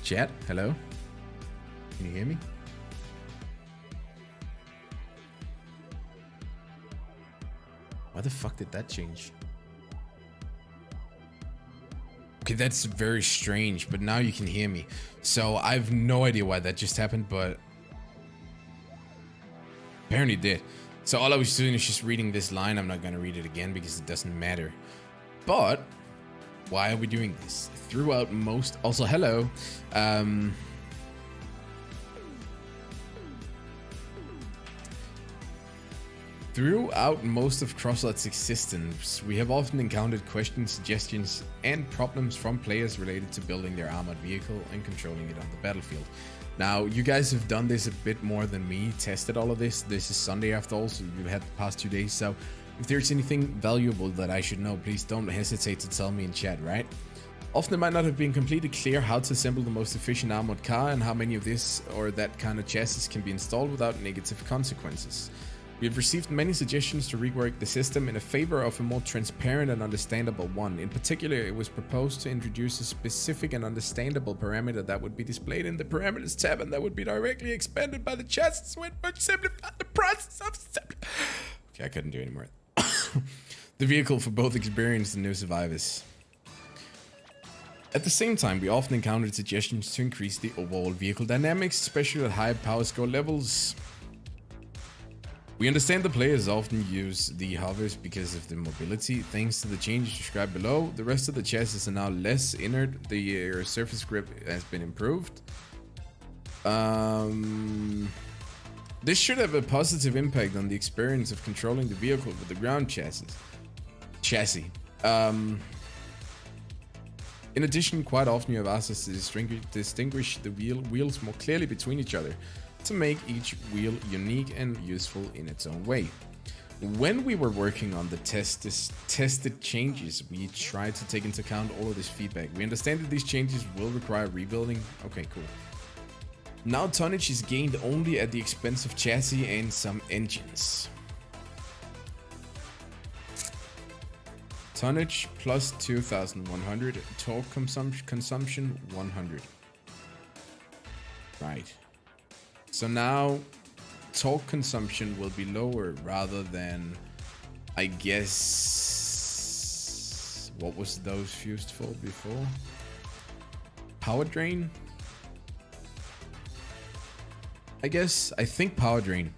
Chat, hello? Can you hear me? Why the fuck did that change? Okay, that's very strange, but now you can hear me. So I have no idea why that just happened, but apparently it did. So all I was doing is just reading this line. I'm not gonna read it again because it doesn't matter. But why are we doing this? Throughout most, also hello. Throughout most of CROSSOUT's existence, we have often encountered questions, suggestions, and problems from players related to building their armored vehicle and controlling it on the battlefield. Now, you guys have done this a bit more than me, tested all of this. This is Sunday after all, so we've had the past 2 days, so if there's anything valuable that I should know, please don't hesitate to tell me in chat, right? Often it might not have been completely clear how to assemble the most efficient armored car and how many of this or that kind of chassis can be installed without negative consequences. We have received many suggestions to rework the system in a favor of a more transparent and understandable one. In particular, it was proposed to introduce a specific and understandable parameter that would be displayed in the parameters tab and that would be directly expanded by the chassis when much simplify the process of assembly. Okay, I couldn't do it anymore. The vehicle for both experienced and new survivors. At the same time, we often encountered suggestions to increase the overall vehicle dynamics, especially at high power score levels. We understand the players often use the hovers because of the mobility. Thanks to the changes described below, the rest of the chassis are now less inert. The surface grip has been improved. This should have a positive impact on the experience of controlling the vehicle with the ground chassis. In addition, quite often you have asked us to distinguish the wheels more clearly between each other, to make each wheel unique and useful in its own way. When we were working on the tested changes, we tried to take into account all of this feedback. We understand that these changes will require rebuilding. Okay, cool. Now tonnage is gained only at the expense of chassis and some engines. Tonnage plus 2,100, torque consumption 100. Right. So now torque consumption will be lower rather than, I guess, what was those fused for before? Power drain? I think power drain.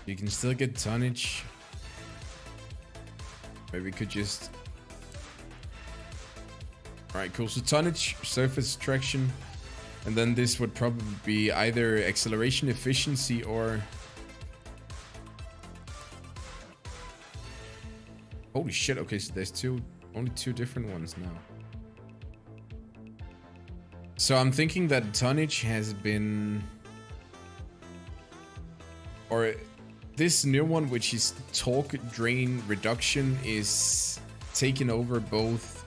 You can still get tonnage. Maybe we could just... Alright, cool. So tonnage, surface traction, and then this would probably be either acceleration efficiency or... Holy shit, okay, so there's only two different ones now. So I'm thinking that tonnage has been... Or... This new one, which is torque drain reduction, is taking over both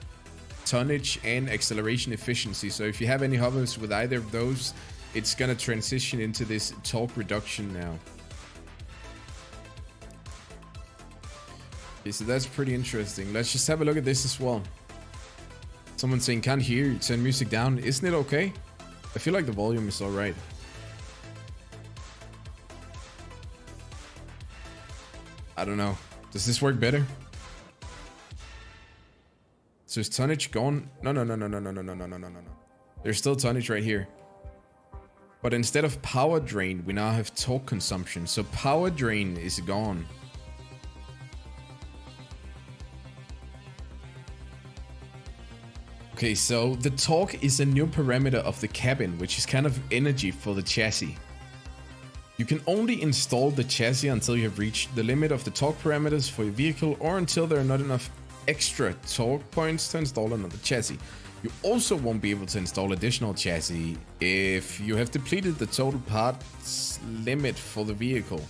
tonnage and acceleration efficiency. So if you have any hovers with either of those, it's gonna transition into this torque reduction now. Okay, so that's pretty interesting. Let's just have a look at this as well. Someone saying can't hear you, turn music down. Isn't it okay? I feel like the volume is alright. I don't know. Does this work better? So is tonnage gone? No. There's still tonnage right here. But instead of power drain, we now have torque consumption. So power drain is gone. Okay, so the torque is a new parameter of the cabin, which is kind of energy for the chassis. You can only install the chassis until you have reached the limit of the torque parameters for your vehicle or until there are not enough extra torque points to install another chassis. You also won't be able to install additional chassis if you have depleted the total parts limit for the vehicle.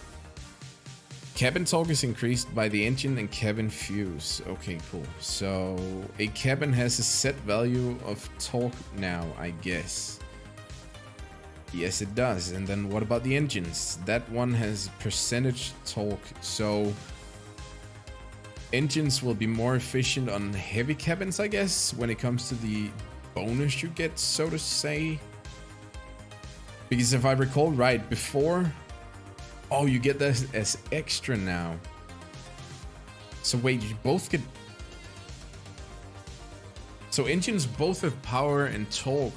Cabin torque is increased by the engine and cabin fuse. Okay, cool. So a cabin has a set value of torque now, I guess. Yes, it does. And then what about the engines? That one has percentage torque. So engines will be more efficient on heavy cabins, I guess, when it comes to the bonus you get, so to say. Because if I recall right, before... Oh, you get that as extra now. So wait, you both get... So engines both have power and torque.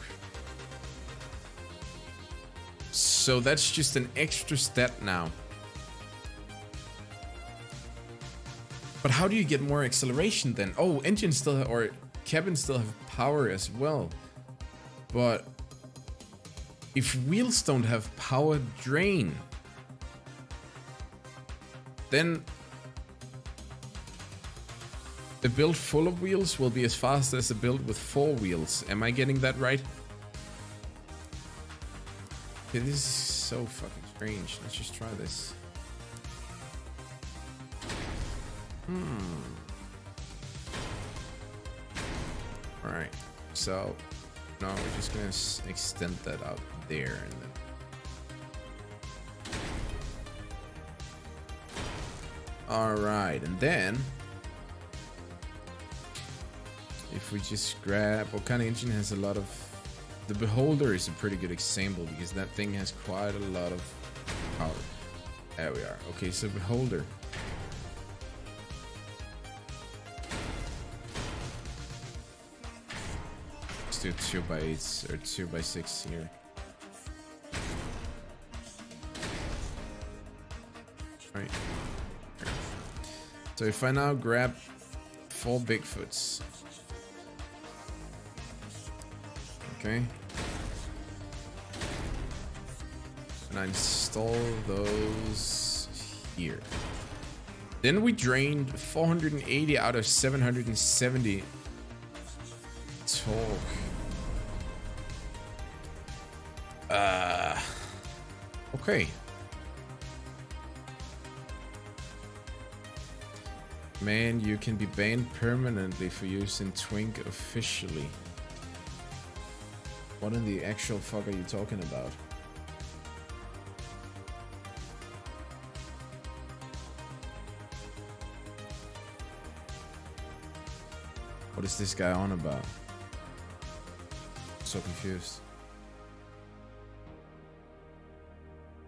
So that's just an extra stat now. But how do you get more acceleration then? Oh, engines still have, or cabins still have power as well. But if wheels don't have power drain, then the build full of wheels will be as fast as a build with 4 wheels. Am I getting that right? Okay, this is so fucking strange. Let's just try this. Alright, so no, we're just gonna extend that out there and then. Alright, and then if we just grab what kind of engine has a lot of... The Beholder is a pretty good example because that thing has quite a lot of power. There we are. Okay, so Beholder. Let's do 2x8s or 2x6 here. Right. So if I now grab 4 Bigfoots. Okay. And I install those here. Then we drained 480 out of 770 torque. Okay. Man, you can be banned permanently for using Twink officially. What in the actual fuck are you talking about? What is this guy on about? I'm so confused.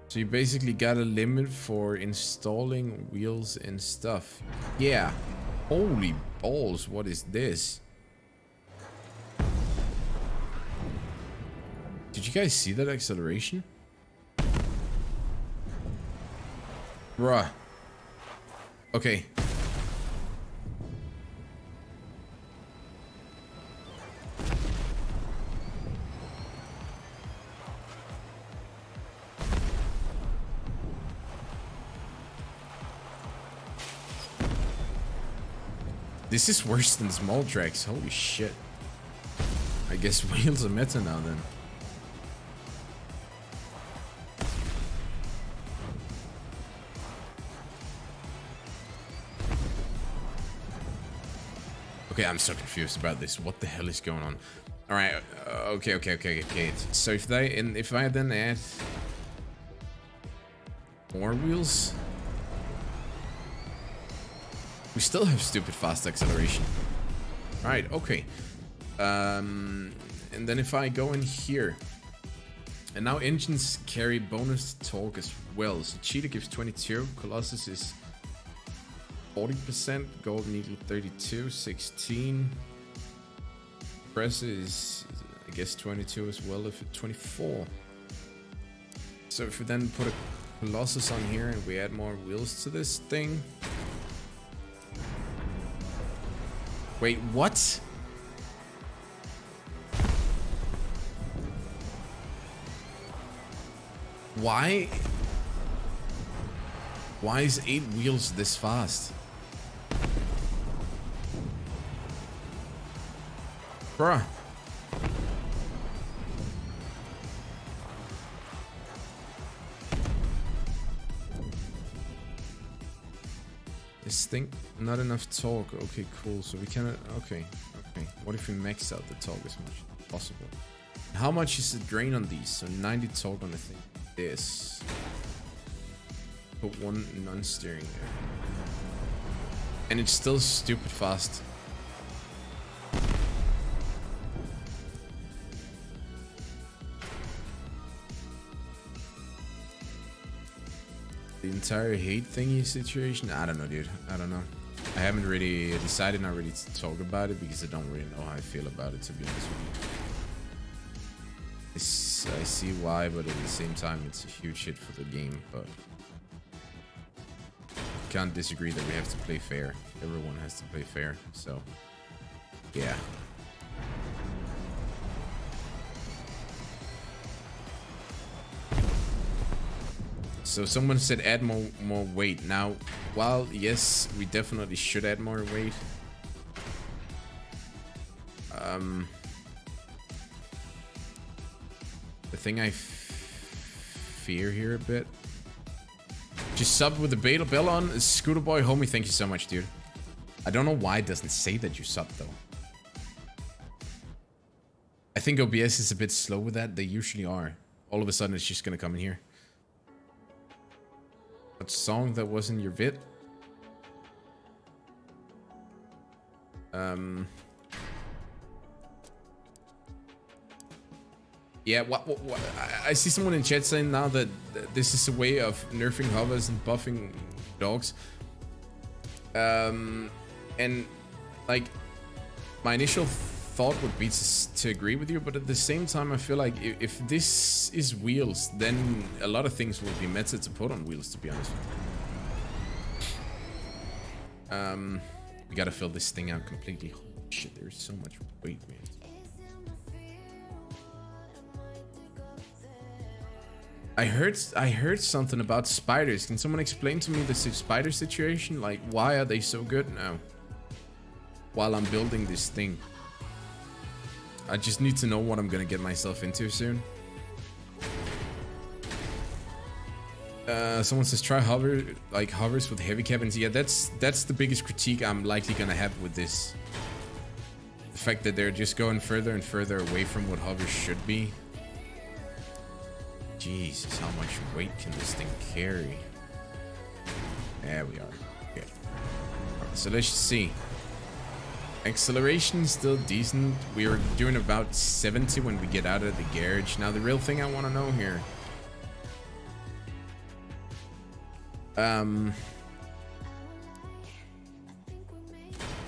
So you basically got a limit for installing wheels and stuff. Yeah. Holy balls, what is this? Did you guys see that acceleration? Bruh. Okay. This is worse than small tracks. Holy shit. I guess wheels are meta now then. Okay, I'm so confused about this. What the hell is going on? All right. Okay. So if I then add more wheels, we still have stupid fast acceleration. All right. Okay. And then if I go in here, and now engines carry bonus torque as well. So Cheetah gives 22. Colossus is 40%, Golden Eagle 32, 16. Press is, I guess, 22 as well, if it's 24. So if we then put a Colossus on here and we add more wheels to this thing. Wait, what? Why is 8 wheels this fast? Bruh. This thing, not enough torque. Okay, cool. So we cannot. Okay. What if we max out the torque as much as possible? How much is the drain on these? So 90 total, I think. This. Put one non-steering there. And it's still stupid fast. The entire hate thingy situation? I don't know, dude. I don't know. I haven't really decided not really to talk about it because I don't really know how I feel about it, to be honest with you. I see why, but at the same time, it's a huge hit for the game, but can't disagree that we have to play fair. Everyone has to play fair, so yeah. So someone said add more weight. Now, while yes, we definitely should add more weight. The thing I fear here a bit. Just sub with the bell on. Scooter Boy, homie, thank you so much, dude. I don't know why it doesn't say that you sub though. I think OBS is a bit slow with that. They usually are. All of a sudden, it's just gonna come in here. What song that was in your vid? Yeah, what I see someone in chat saying now that this is a way of nerfing hovers and buffing dogs. And like my initial thought would be to agree with you, but at the same time I feel like if this is wheels, then a lot of things will be meta to put on wheels, to be honest with you. We gotta fill this thing out completely. Holy shit, there's so much weight, man. I heard something about spiders. Can someone explain to me the spider situation? Like, why are they so good now? While I'm building this thing. I just need to know what I'm gonna get myself into soon. Someone says try hovers with heavy cabins. Yeah, that's the biggest critique I'm likely gonna have with this. The fact that they're just going further and further away from what hovers should be. Jesus, how much weight can this thing carry? There we are. Okay. Right, so let's just see. Acceleration still decent. We are doing about 70 when we get out of the garage. Now the real thing I want to know here.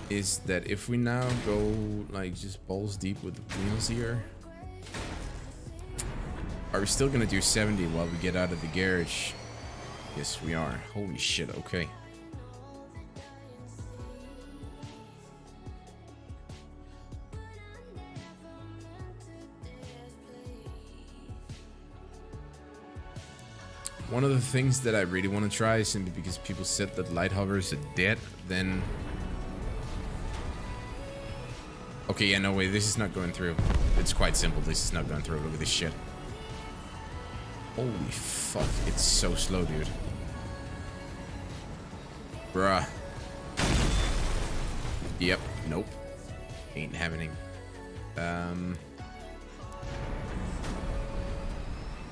Is that if we now go like just balls deep with the wheels here, are we still gonna do 70 while we get out of the garage? Yes, we are. Holy shit, okay. One of the things that I really want to try, simply because people said that light hovers are dead, then... Okay, yeah, no way, this is not going through. It's quite simple, this is not going through. Look at this shit. Holy fuck, it's so slow, dude. Bruh. Yep, nope. Ain't happening.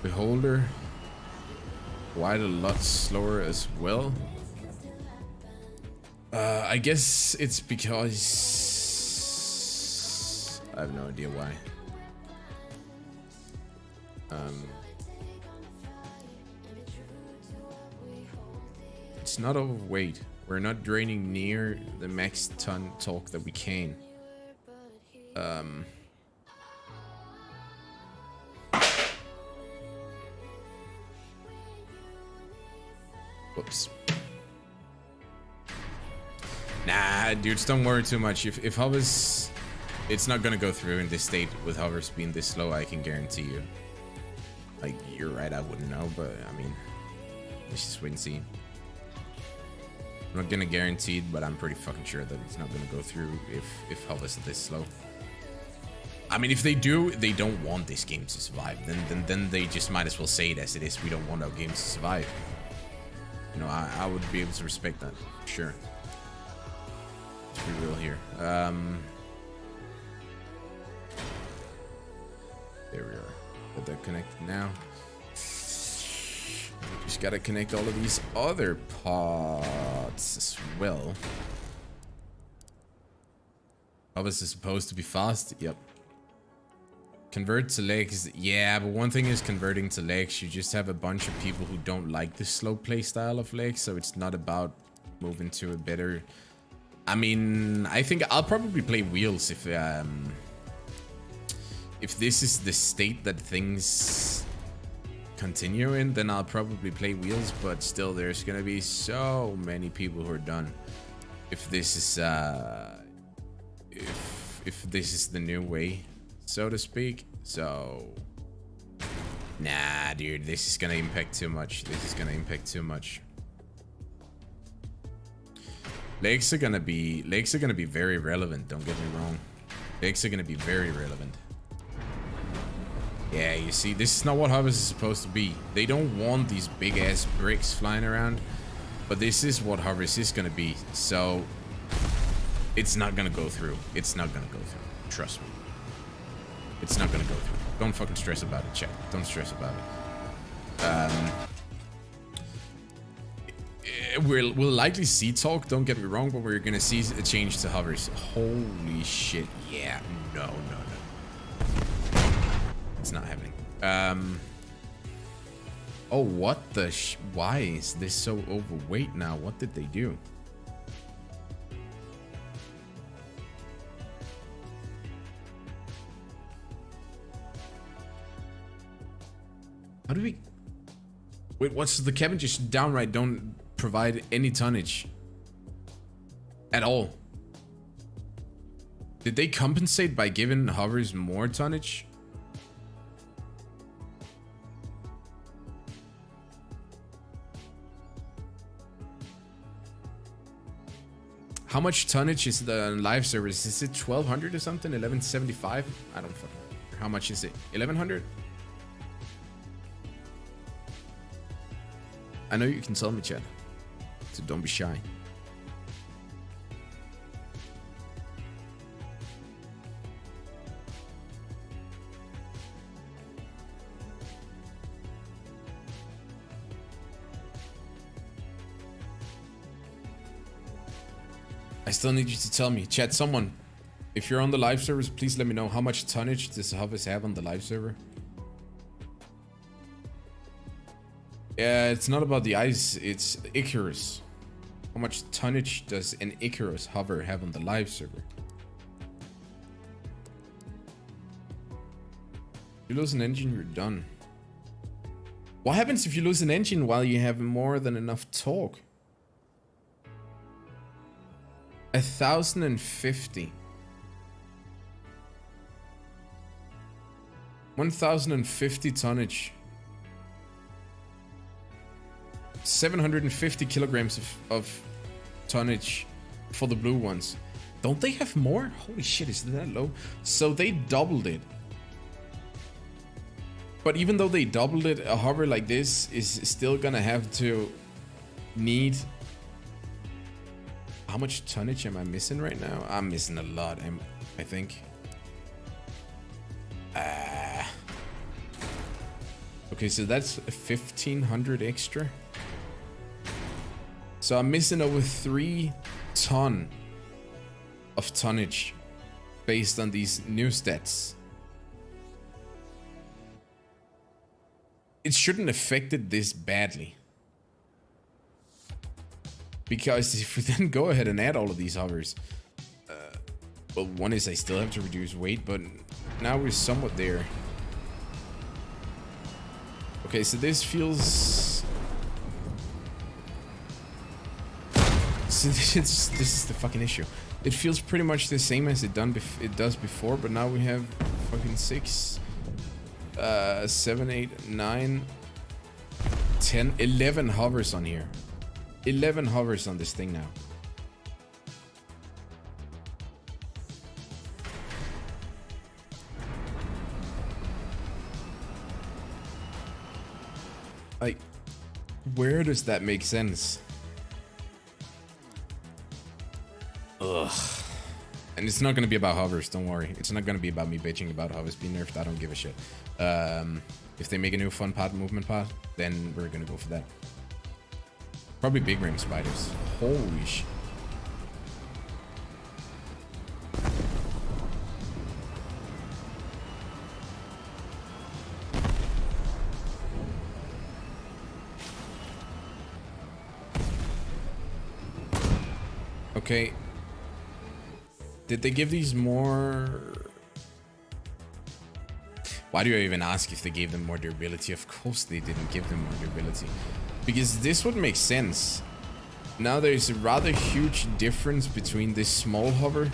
Beholder. Quite a lot slower as well. I guess it's because... I have no idea why. It's not overweight. We're not draining near the max ton torque that we can. Whoops. Nah, dudes, don't worry too much. If hovers, it's not gonna go through in this state with hovers being this slow, I can guarantee you. Like, you're right, I wouldn't know, but I mean, let's just wait and see. I'm not gonna guarantee it, but I'm pretty fucking sure that it's not gonna go through if hovers are this slow. I mean, if they do, they don't want this game to survive. Then they just might as well say it as it is. We don't want our game to survive. You know, I would be able to respect that, sure. Let's be real here. There But they're connected now. Just gotta connect all of these other pods as well. Obviously supposed to be fast. Yep. Convert to legs. Yeah, but one thing is converting to legs. You just have a bunch of people who don't like the slow play style of legs, so it's not about moving to a better... I mean, I think I'll probably play wheels if this is the state that things continue in, then I'll probably play wheels, but still there's gonna be so many people who are done if this is if this is the new way, so to speak. So nah, dude, this is gonna impact too much. This is gonna impact too much. Legs are gonna be very relevant, don't get me wrong. Legs are gonna be very relevant. Yeah, you see, this is not what hovers is supposed to be. They don't want these big ass bricks flying around, but this is what hovers is gonna be. So it's not gonna go through. It's not gonna go through. Trust me. It's not gonna go through. Don't fucking stress about it, chat. Don't stress about it. We'll likely see talk, don't get me wrong, but we're gonna see a change to hovers. Holy shit. Yeah, no. It's not happening. Oh, what the why is this so overweight now? What did they do? How do we... Wait, what's the cabin just downright don't provide any tonnage at all? Did they compensate by giving hovers more tonnage? How much tonnage is the live service? Is it 1200 or something? 1175? I don't fucking know. How much is it? 1100? I know you can tell me, chat. So don't be shy. I still need you to tell me. Chat, someone, if you're on the live servers, please let me know how much tonnage does hovers have on the live server. Yeah, it's not about the ice, it's Icarus. How much tonnage does an Icarus hover have on the live server? If you lose an engine, you're done. What happens if you lose an engine while you have more than enough torque? 1050. 1050 tonnage. 750 kilograms of tonnage for the blue ones. Don't they have more? Holy shit, is that low? So they doubled it. But even though they doubled it, a hover like this is still gonna have to need... How much tonnage am I missing right now? I'm missing a lot, I think. Okay, so that's 1500 extra. So I'm missing over 3 ton of tonnage based on these new stats. It shouldn't have affected this badly. Because if we then go ahead and add all of these hovers, well, one is I still have to reduce weight, but now we're somewhat there. Okay, so this feels... So this is the fucking issue. It feels pretty much the same as it does before, but now we have fucking 6, 7, 8, 9, 10, 11 hovers on here. 11 hovers on this thing now. Like, where does that make sense? Ugh. And it's not going to be about hovers, don't worry. It's not going to be about me bitching about hovers being nerfed. I don't give a shit. If they make a new fun part, movement part, then we're going to go for that. Probably big ring spiders. Holy shit. Okay. Did they give these more? Why do I even ask if they gave them more durability? Of course they didn't give them more durability. Because this would make sense. Now there's a rather huge difference between this small hover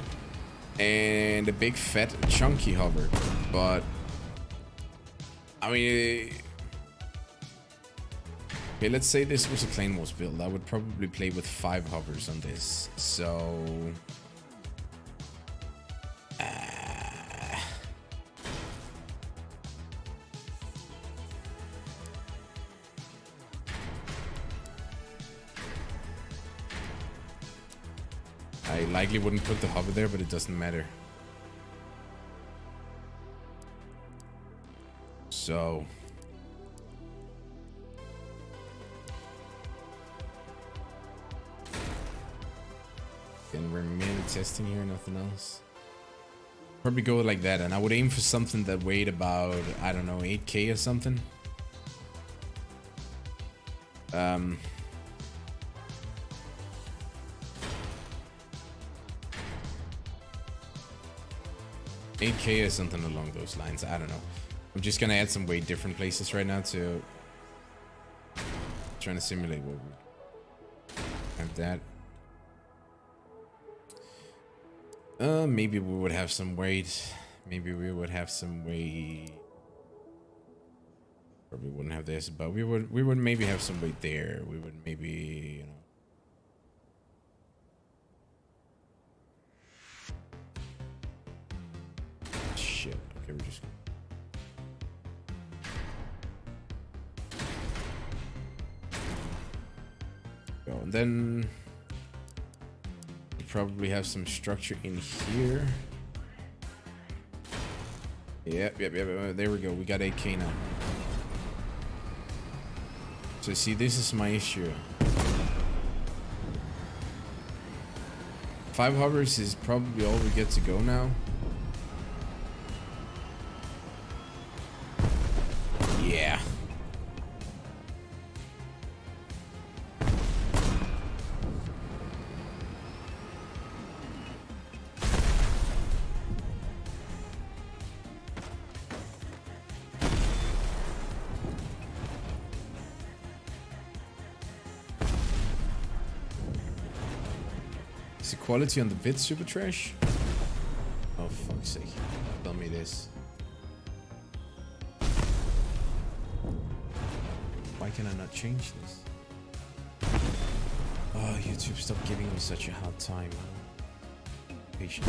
and a big fat chunky hover. But I mean, okay, let's say this was a Clan Wars build. I would probably play with 5 hovers on this. So I likely wouldn't put the hover there, but it doesn't matter. So again, we're merely testing here, nothing else. Probably go like that, and I would aim for something that weighed about, I don't know, 8k or something. 8k or something along those lines. I don't know. I'm just gonna add some weight different places right now to trying to simulate what we have that. Maybe we would have some weight. Maybe we would have some weight. Probably wouldn't have this, but we would maybe have some weight there. We would maybe, you know. Shit. Okay, we're just go, and then we probably have some structure in here. Yep. There we go. We got 8k now. So see, this is my issue. 5 hovers is probably all we get to go now. Yeah. Is the quality on the vid super trash? Oh, fuck's sake. Tell me this. Why can I not change this? Oh, YouTube, stop giving me such a hard time. Patient.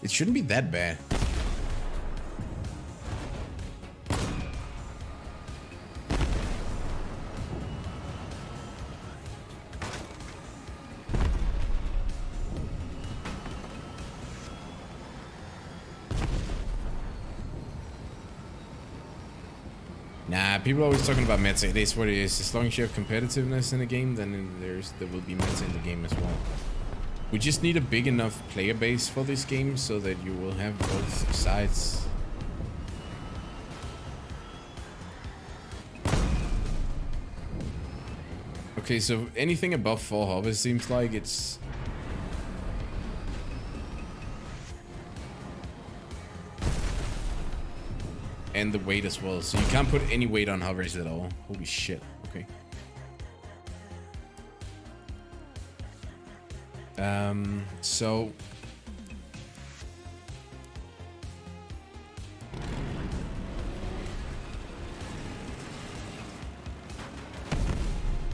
It shouldn't be that bad. Nah, people are always talking about meta. It is what it is. As long as you have competitiveness in the game, then there will be meta in the game as well. We just need a big enough player base for this game so that you will have both sides. Okay, so anything above 4 hovers seems like it's... And the weight as well, so you can't put any weight on hovers at all. Holy shit. Okay. So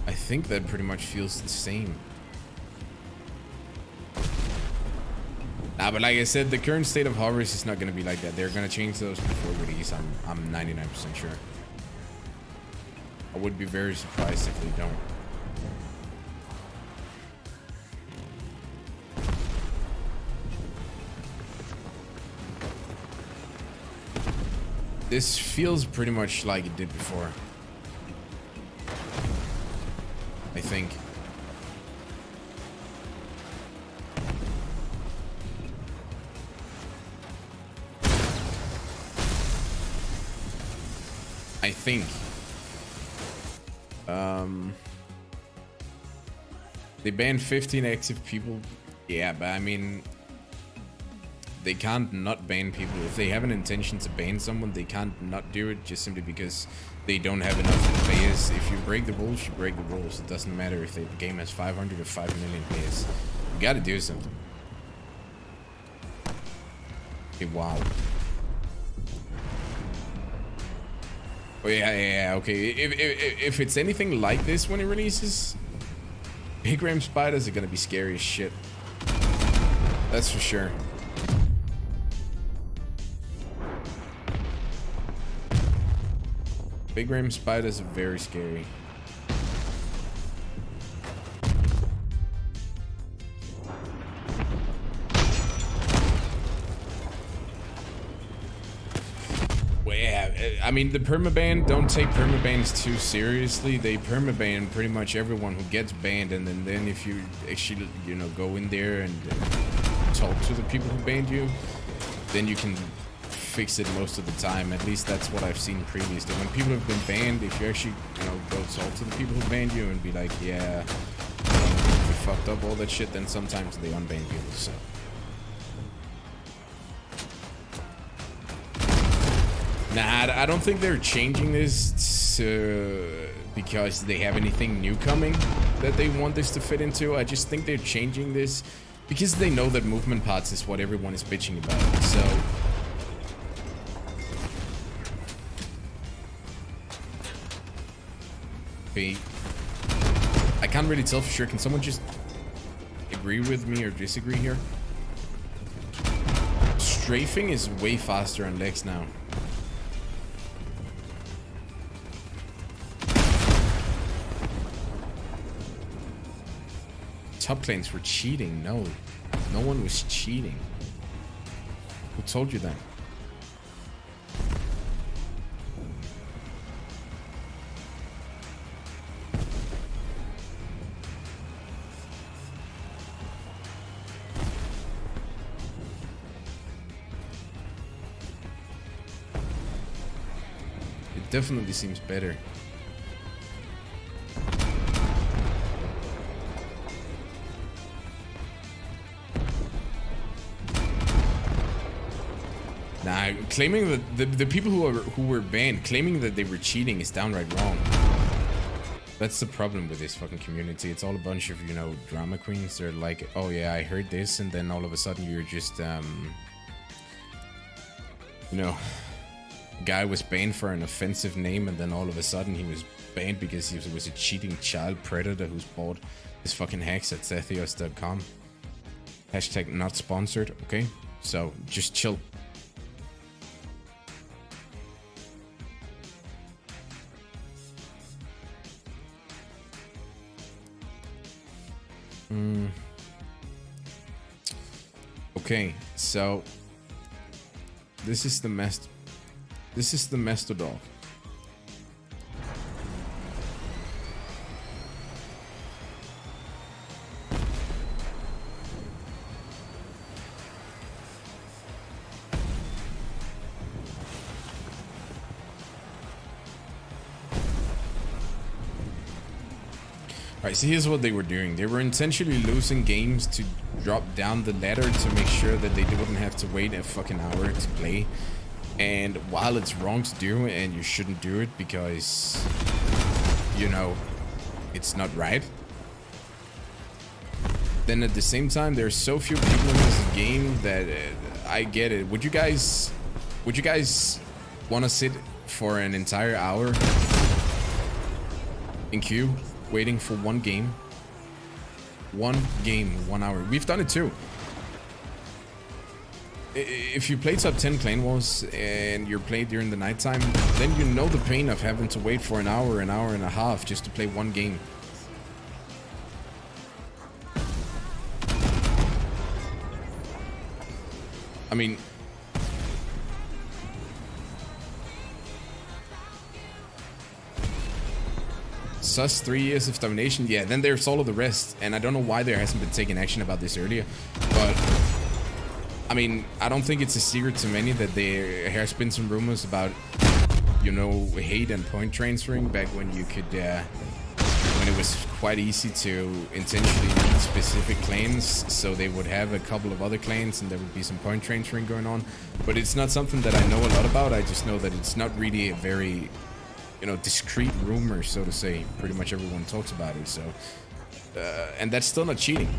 I think that pretty much feels the same. Nah, but like I said, the current state of hovers is not going to be like that. They're going to change those before release. I'm 99% sure. I would be very surprised if they don't. This feels pretty much like it did before. I think. They banned 15 active people. Yeah, but I mean, they can't not ban people. If they have an intention to ban someone, they can't not do it just simply because they don't have enough players. If you break the rules, you break the rules. It doesn't matter if the game has 500 or 5 million players. You gotta do something. Okay, wow. Oh yeah, okay. If it's anything like this when it releases, big ram spiders are gonna be scary as shit. That's for sure. Big ram spiders are very scary. Well, yeah, I mean, the permaban, don't take permabans too seriously. They permaban pretty much everyone who gets banned, and then if you actually, you know, go in there and talk to the people who banned you, then you can fix it most of the time. At least that's what I've seen previously. When people have been banned, if you actually, you know, go talk to the people who banned you and be like, yeah, you fucked up, all that shit, then sometimes they unban people, so. Nah, I don't think they're changing this because they have anything new coming that they want this to fit into. I just think they're changing this because they know that movement parts is what everyone is bitching about, so. I can't really tell for sure. Can someone just agree with me or disagree here? Strafing is way faster on legs now. Top clans were cheating. No, no one was cheating. Who told you that? Definitely seems better. Nah, claiming that the people who were banned, claiming that they were cheating is downright wrong. That's the problem with this fucking community. It's all a bunch of, you know, drama queens. They're like, oh yeah, I heard this, and then all of a sudden you're just you know, guy was banned for an offensive name, and then all of a sudden he was banned because he was a cheating child predator who's bought his fucking hacks at Zethios.com. Hashtag not sponsored, okay? So just chill. Okay, so this is the Mastodog. Alright, so here's what they were doing. They were intentionally losing games to drop down the ladder to make sure that they wouldn't have to wait a fucking hour to play. And while it's wrong to do, and you shouldn't do it because, you know, it's not right, then at the same time, there's so few people in this game that I get it. Would you guys want to sit for an entire hour in queue waiting for one game? 1 hour. We've done it too. if you play top 10 clan wars and you're played during the nighttime, then you know the pain of having to wait for an hour and a half just to play one game. I mean, sus 3 years of domination. Yeah, then there's all of the rest, and I don't know why there hasn't been taken action about this earlier, but I mean, I don't think it's a secret to many that there has been some rumors about, you know, hate and point transferring back when you could, when it was quite easy to intentionally meet specific clans, so they would have a couple of other clans and there would be some point transferring going on. But it's not something that I know a lot about. I just know that it's not really a very, you know, discreet rumor, so to say. Pretty much everyone talks about it, so... and that's still not cheating.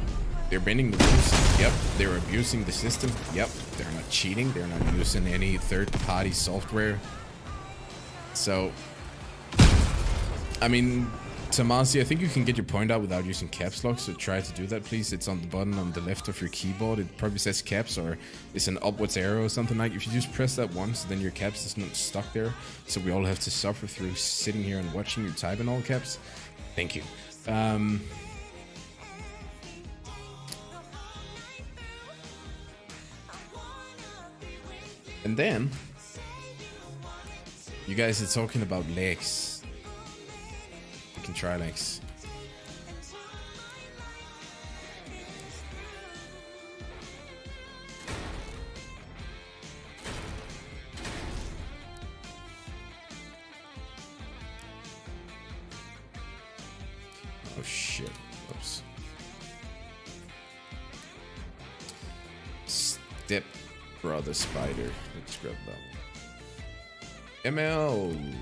They're bending the rules. Yep. They're abusing the system. Yep. They're not cheating. They're not using any third-party software. So, I mean, Tamasi, I think you can get your point out without using caps lock, so try to do that, please. It's on the button on the left of your keyboard. It probably says caps, or it's an upwards arrow or something like. If you just press that once, then your caps is not stuck there. So we all have to suffer through sitting here and watching you type in all caps. Thank you. And then, you guys are talking about legs. You can try legs. Oh shit. Oops. Step brother spider. Let's grab that one. ML.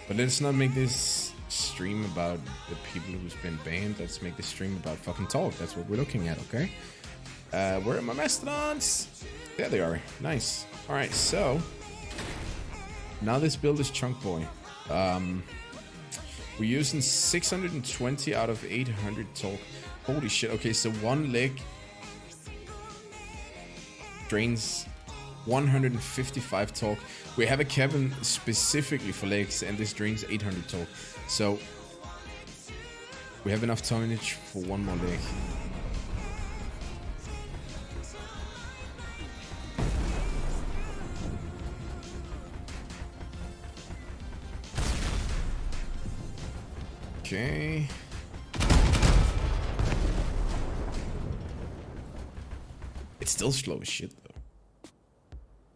But let's not make this stream about the people who's been banned. Let's make this stream about fucking talk. That's what we're looking at, okay? Where are my mastodons? There they are. Nice. Alright, so now this build is chunk boy. We're using 620 out of 800 talk. Holy shit. Okay, so one leg drains 155 talk. We have a cabin specifically for legs, and this drains 800 talk. So we have enough tonnage for one more leg. Okay. It's still slow as shit though.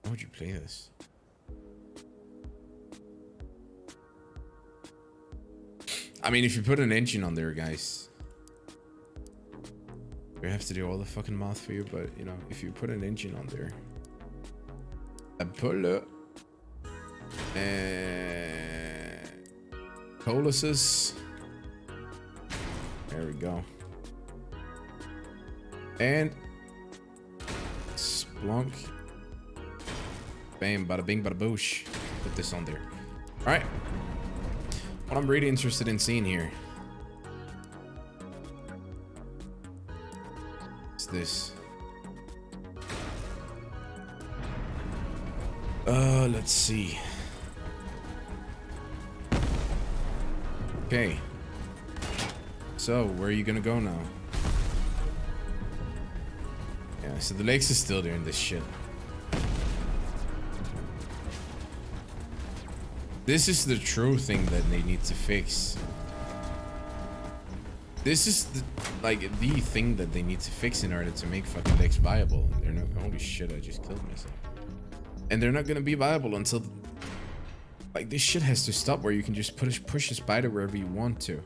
How would you play this? I mean, if you put an engine on there, guys, we have to do all the fucking math for you, but you know, if you put an engine on there, a puller and policies. There we go. And Splunk. Bam, bada bing, bada boosh. Put this on there. Alright. What I'm really interested in seeing here is this. Let's see. Okay. So, where are you gonna go now? Yeah, so the Lakes is still doing this shit. This is the true thing that they need to fix. This is the, like, the thing that they need to fix in order to make fucking Lakes viable. They're not, holy shit, I just killed myself. And they're not gonna be viable until, like, this shit has to stop where you can just push a spider wherever you want to.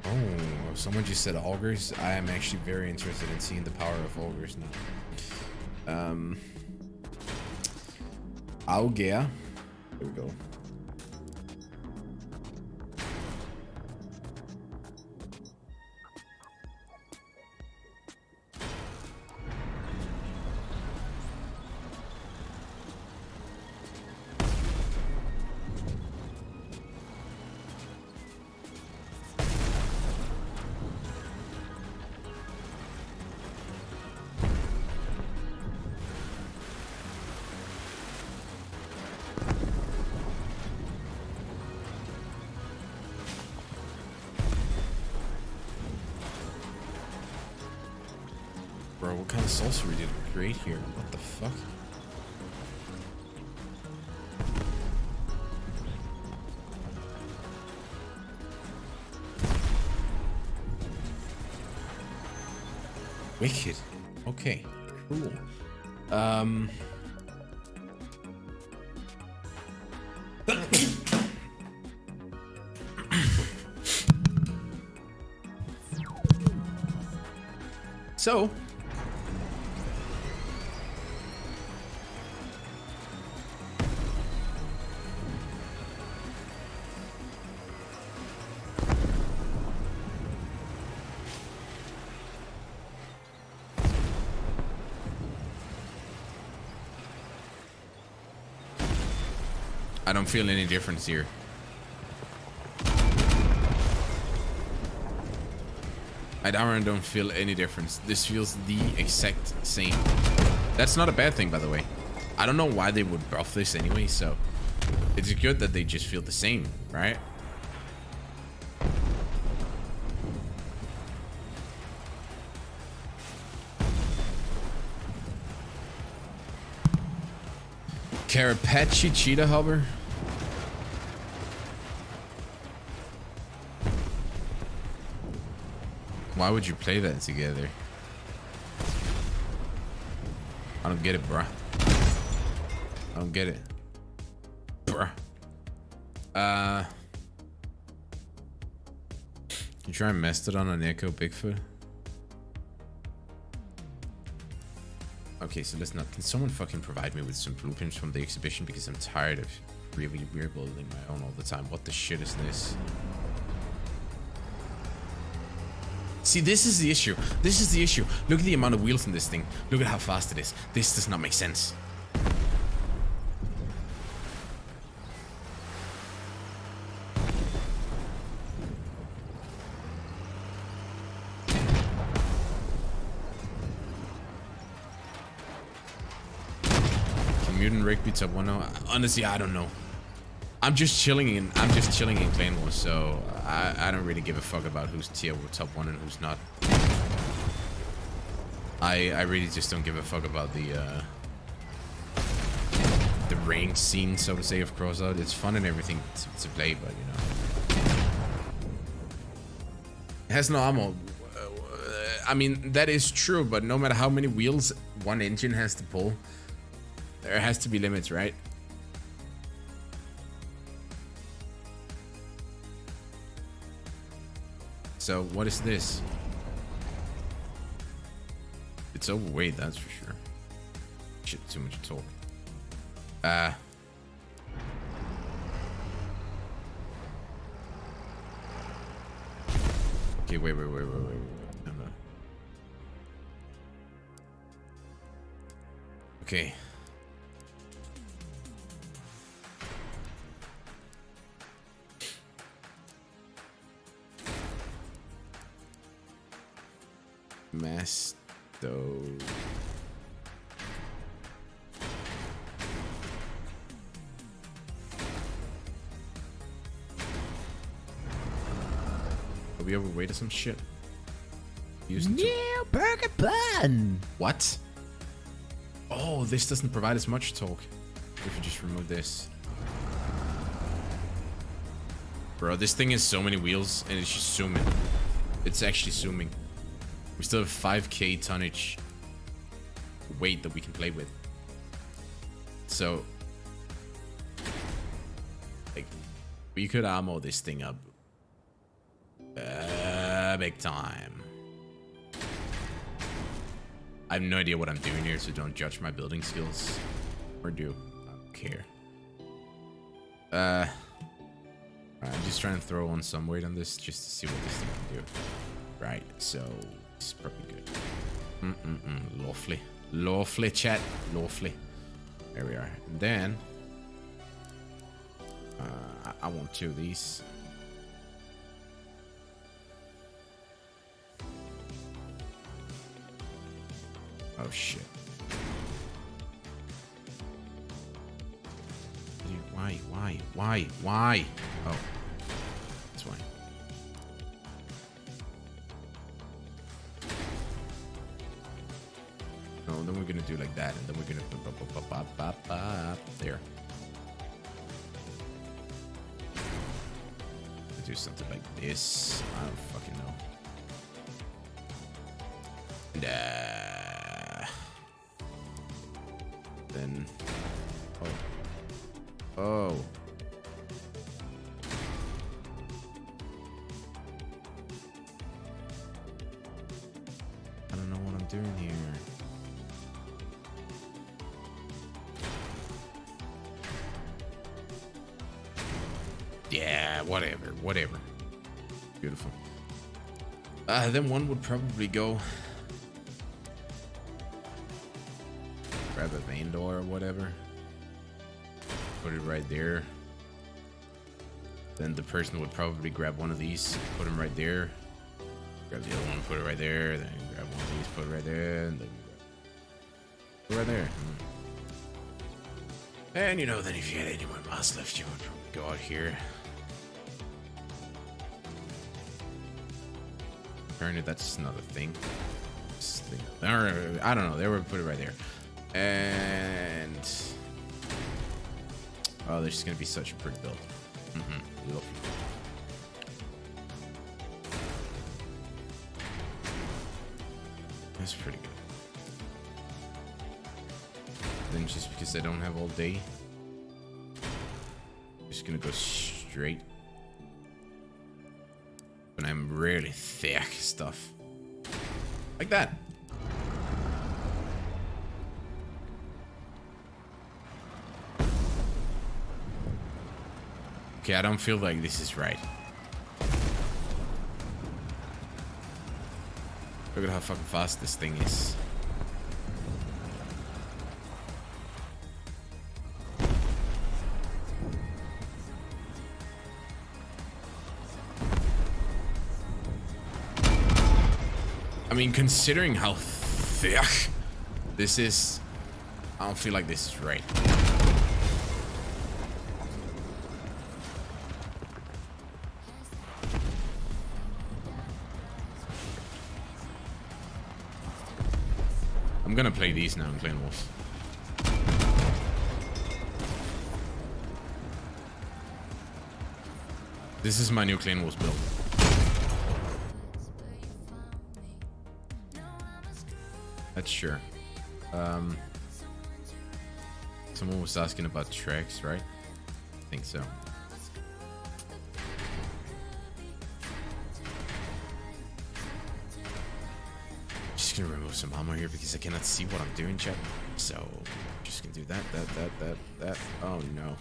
Oh, someone just said augers. I am actually very interested in seeing the power of augers now. Auger. There we go. sorcery did it create here? What the fuck? Wicked. Okay, cool. So, I don't feel any difference here. I don't feel any difference. This feels the exact same. That's not a bad thing, by the way. I don't know why they would buff this anyway, so it's good that they just feel the same, right? Carapace Cheetah Hopper. Why would you play that together? I don't get it, bruh. I don't get it. Bruh. You try and Mastodon on Echo Bigfoot? Okay, so listen up. Can someone fucking provide me with some blueprints from the exhibition? Because I'm tired of really rebuilding my own all the time. What the shit is this? See, this is the issue. This is the issue. Look at the amount of wheels in this thing. Look at how fast it is. This does not make sense. Can Mutant Rig be top 1 now? Honestly, I don't know. I'm just chilling in Clan Wars, so I don't really give a fuck about who's tier top 1 and who's not. I really just don't give a fuck about the ranked scene, so to say, of CROSSOUT. It's fun and everything to play, but you know, it has no ammo. I mean, that is true, but no matter how many wheels one engine has to pull, there has to be limits, right? So, what is this? It's overweight, that's for sure. Shit, too much talk. Okay, wait. No. Okay. Masto. Are we overweight or some shit? Yeah, burger bun. What? Oh, this doesn't provide as much torque. If you just remove this. Bro, this thing has so many wheels and it's just zooming. It's actually zooming. We still have 5k tonnage weight that we can play with. So, like, we could ammo this thing up big time. I have no idea what I'm doing here, so don't judge my building skills. Or do. I don't care. I'm just trying to throw on some weight on this just to see what this thing can do. Right, so it's probably good. Lovely. Lovely, chat. Lovely. There we are. And then I want 2 of these. Oh shit. Why? Oh. That's why. No, then we're gonna do like that, and then we're gonna there. Do something like this. I don't fucking know. And, then. Oh. I don't know what I'm doing here. Yeah, whatever. Beautiful. Then one would probably go grab a vein door or whatever. Put it right there. Then the person would probably grab one of these, put them right there. Grab the other one, put it right there. Then grab one of these, put it right there. And then put it right there. And you know, then if you had any more moss left, you would probably go out here. Apparently that's not a thing. Or, I don't know. They would put it right there. And oh, this is gonna be such a pretty build. Lovely. That's pretty good. Then just because I don't have all day, I'm just gonna go straight. But I'm really thick stuff. Like that. Okay, I don't feel like this is right. Look at how fucking fast this thing is. I mean, considering how thick this is, I don't feel like this is right. I'm gonna play these now in Clan Wolves. This is my new Clan Wolves build. That's sure. Someone was asking about tracks, right? I think so. Just gonna remove some armor here because I cannot see what I'm doing, chat. So just gonna do that. Oh no.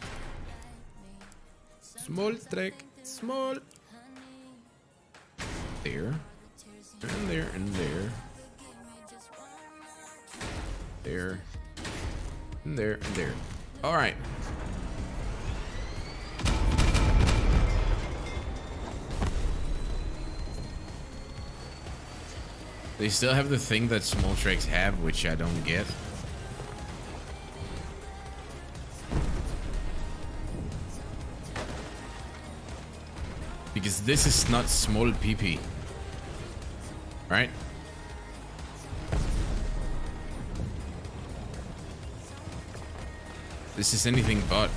Small track, small. There. And there and there. There. And there and there. Alright. They still have the thing that small tracks have, which I don't get. Because this is not small PP. Right? This is anything but.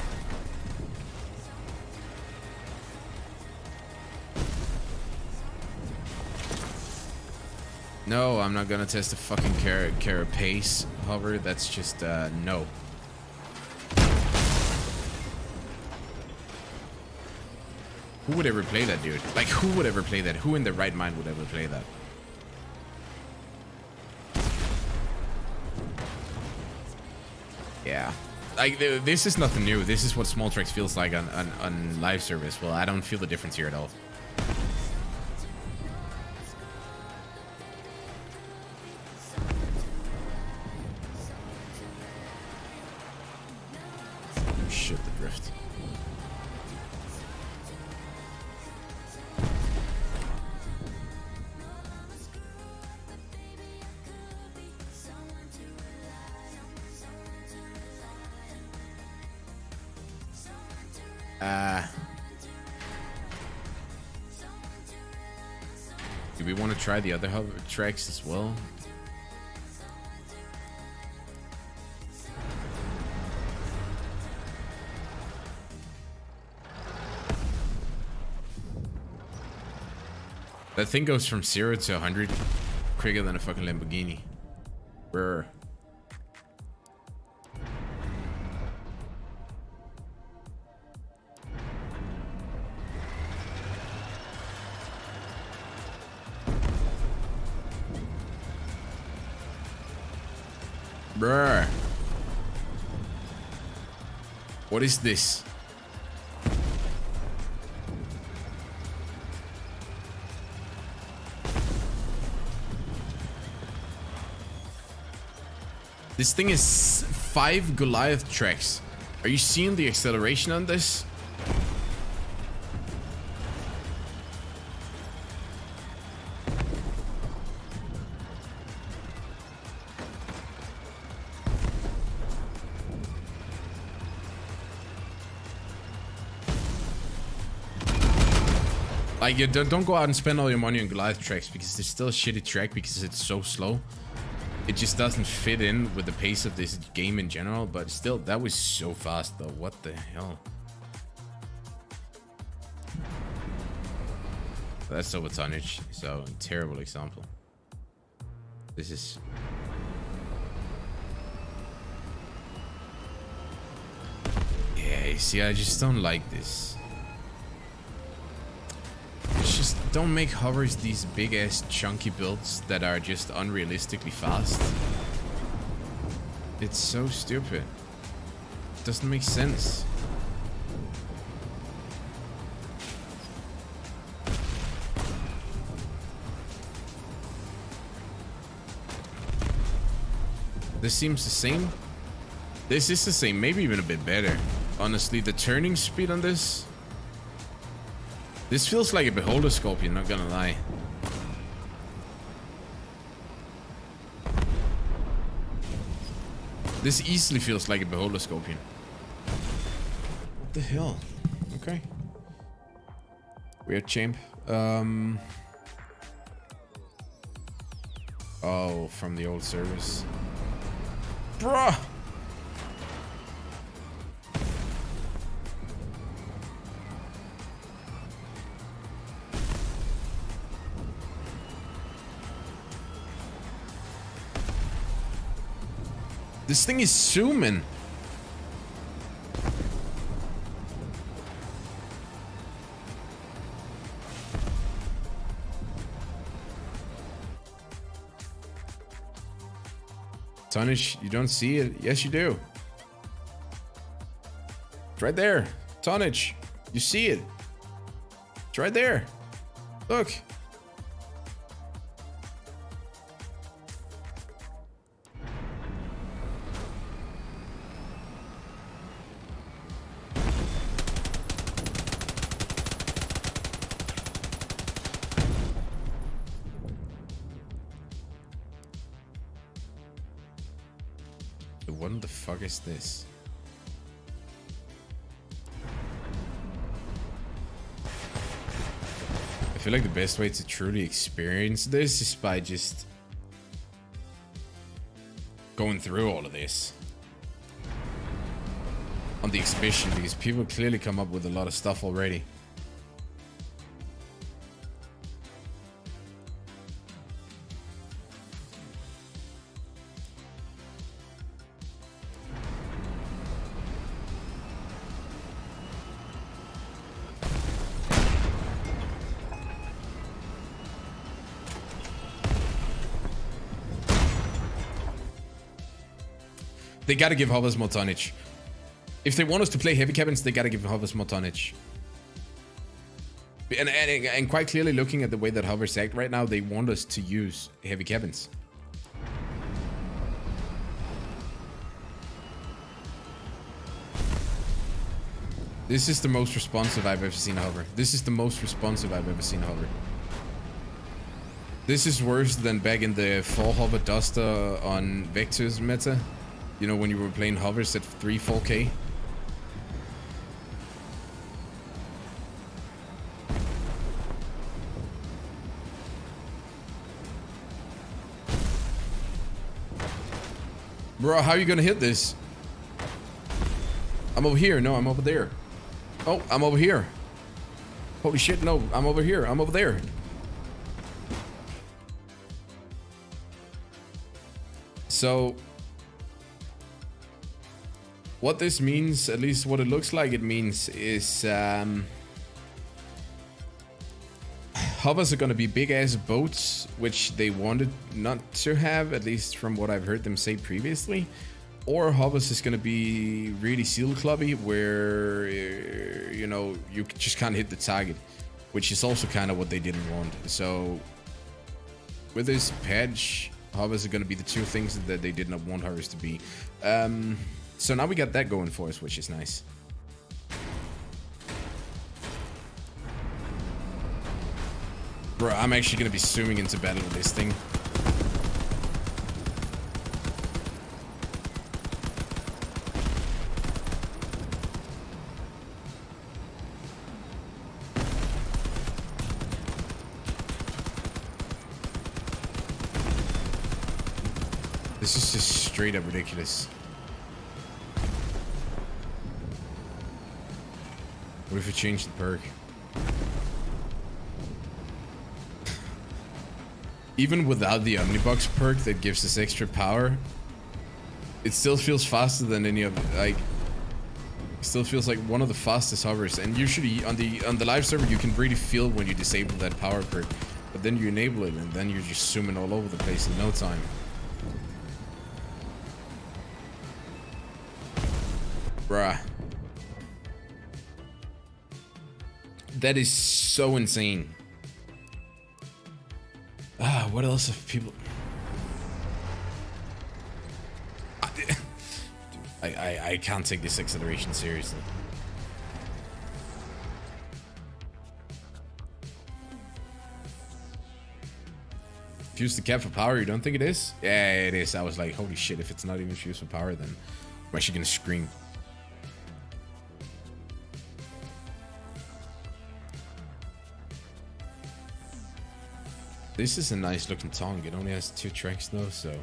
No, I'm not gonna test the fucking carapace hover. That's just, no. Who would ever play that, dude? Like, who would ever play that? Who in their right mind would ever play that? Yeah. Like, this is nothing new. This is what small tracks feels like on live service. Well, I don't feel the difference here at all. Oh, shit, the drift. Do we want to try the other hover tracks as well? That thing goes from 0 to 100 quicker than a fucking Lamborghini. Brr. Brr. What is this? This thing is 5 Goliath tracks. Are you seeing the acceleration on this? Like, you don't go out and spend all your money on Goliath tracks because it's still a shitty track because it's so slow. It just doesn't fit in with the pace of this game in general, but still, that was so fast though. What the hell? That's over Tonnage, so terrible example. This is... Yeah, you see, I just don't like this. Just don't make hovers these big ass chunky builds that are just unrealistically fast. It's so stupid. It doesn't make sense. This seems the same. This is the same, maybe even a bit better. Honestly, the turning speed on this. This feels like a beholder scorpion, not gonna lie. This easily feels like a beholder scorpion. What the hell? Okay. Weird champ. Oh, from the old service. Bruh! This thing is zooming. Tonnage, you don't see it? Yes, you do. It's right there. Tonnage, you see it. It's right there. Look. What the fuck is this? I feel like the best way to truly experience this is by just going through all of this on the exhibition, because people clearly come up with a lot of stuff already. They gotta give hovers more tonnage. If they want us to play heavy cabins, they gotta give hovers more tonnage. And quite clearly, looking at the way that hovers act right now, they want us to use heavy cabins. This is the most responsive I've ever seen a hover. This is the most responsive I've ever seen a hover. This is worse than back in the 4 hover duster on Vector's meta. You know, when you were playing hovers at 4K. Bro, how are you gonna hit this? I'm over here. No, I'm over there. Oh, I'm over here. Holy shit, no, I'm over here. I'm over there. So what this means, at least what it looks like it means, is hovers are going to be big ass boats, which they wanted not to have, at least from what I've heard them say previously. Or hovers is going to be really seal clubby, where you know, you just can't hit the target, which is also kind of what they didn't want. So with this patch, hovers are going to be the two things that they did not want hovers to be. So now we got that going for us, which is nice. Bro, I'm actually going to be zooming into battle with this thing. This is just straight up ridiculous. What if we change the perk? Even without the Omnibox perk that gives us extra power, it still feels faster than any of it. Like, it still feels like one of the fastest hovers. And usually on the live server, you can really feel when you disable that power perk. But then you enable it, and then you're just zooming all over the place in no time. Bruh. That is so insane. What else have people... I can't take this acceleration seriously. Fuse the cap for power, you don't think it is? Yeah, it is. I was like, holy shit, if it's not even fused for power, then I'm actually gonna scream. This is a nice looking tongue. It only has 2 tracks though, so...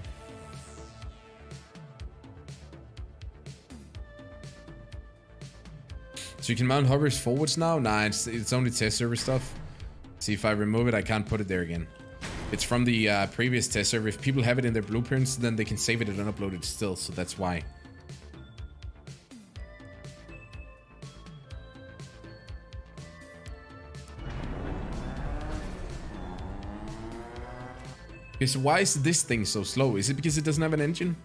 So you can mount hovers forwards now? Nah, it's only test server stuff. See, if I remove it, I can't put it there again. It's from the previous test server. If people have it in their blueprints, then they can save it and upload it still, so that's why. Okay, so why is this thing so slow? Is it because it doesn't have an engine?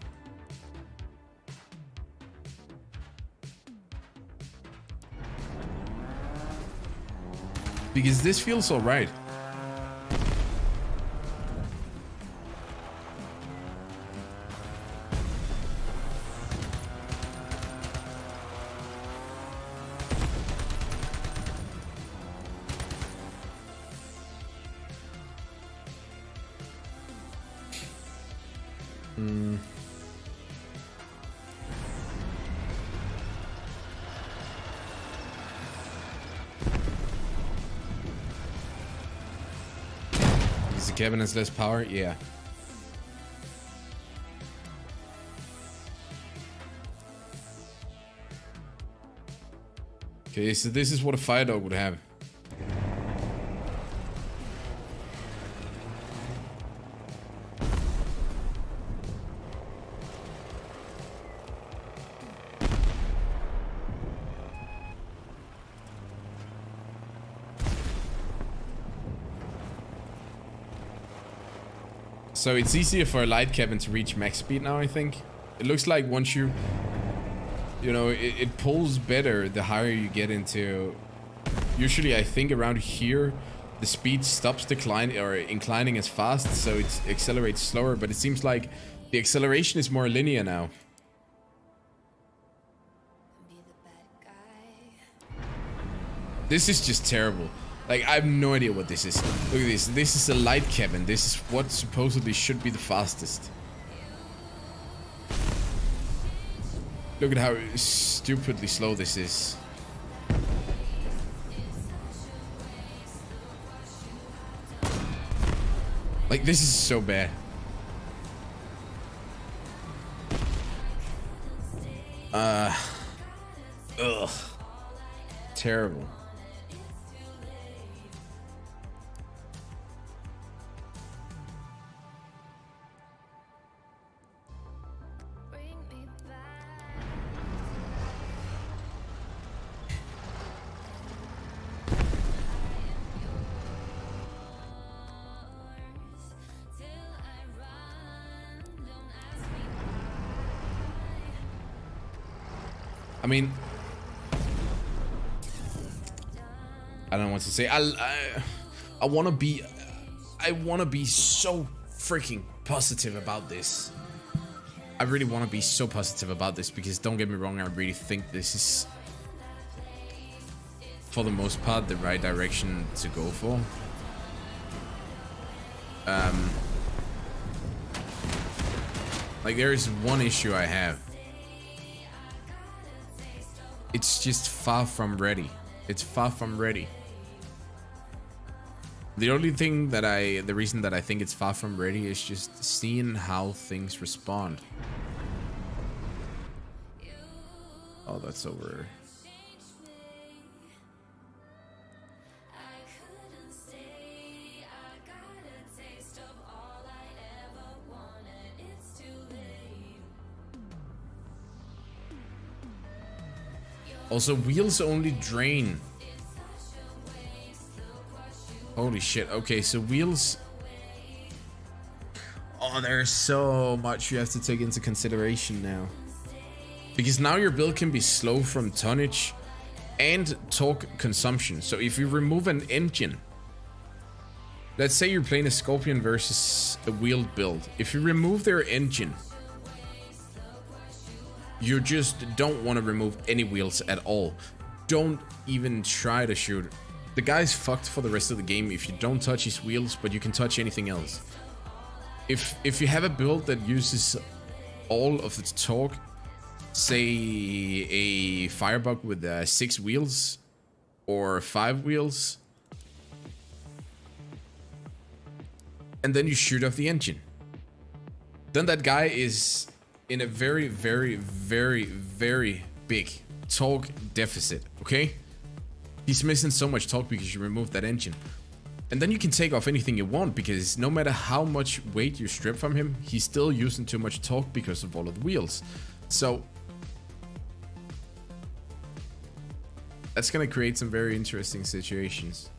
Because this feels alright. Kevin has less power? Yeah. Okay, so this is what a fire dog would have. So it's easier for a light cabin to reach max speed now, I think. It looks like once you know, it pulls better the higher you get into. Usually I think around here, the speed stops declining or inclining as fast, so it accelerates slower, but it seems like the acceleration is more linear now. This is just terrible. Like, I have no idea what this is. Look at this. This is a light cabin. This is what supposedly should be the fastest. Look at how stupidly slow this is. Like, this is so bad. Ugh. Terrible. I mean, I don't know what to say. I want to be so freaking positive about this. I really want to be so positive about this because don't get me wrong, I really think this is, for the most part, the right direction to go for. Like, there is one issue I have. It's just far from ready. It's far from ready. The only thing that the reason that I think it's far from ready is just seeing how things respond. Oh, that's over. Also, wheels only drain. Holy shit. Okay, so wheels. Oh, there's so much you have to take into consideration now. Because now your build can be slow from tonnage and torque consumption. So if you remove an engine, let's say you're playing a Scorpion versus a wheeled build. If you remove their engine, you just don't want to remove any wheels at all. Don't even try to shoot. The guy's fucked for the rest of the game if you don't touch his wheels, but you can touch anything else. If you have a build that uses all of its torque, say a Firebug with 6 wheels or 5 wheels, and then you shoot off the engine, then that guy is in a very, very, very, very big torque deficit, okay? He's missing so much torque because you removed that engine. And then you can take off anything you want because no matter how much weight you strip from him, he's still using too much torque because of all of the wheels. So that's gonna create some very interesting situations.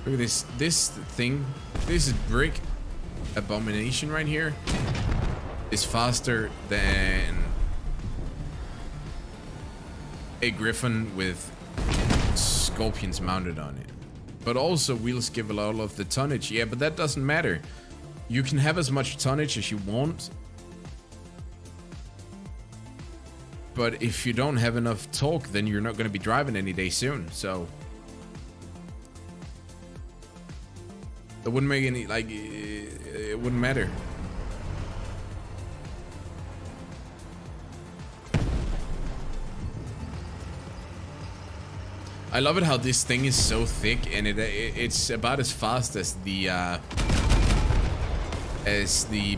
Look at this. This thing, this brick abomination right here is faster than a Griffin with Scorpions mounted on it. But also wheels give a lot of the tonnage. Yeah, but that doesn't matter. You can have as much tonnage as you want. But if you don't have enough torque, then you're not going to be driving any day soon. So it wouldn't make any, like, it wouldn't matter. I love it how this thing is so thick, and it's about as fast as the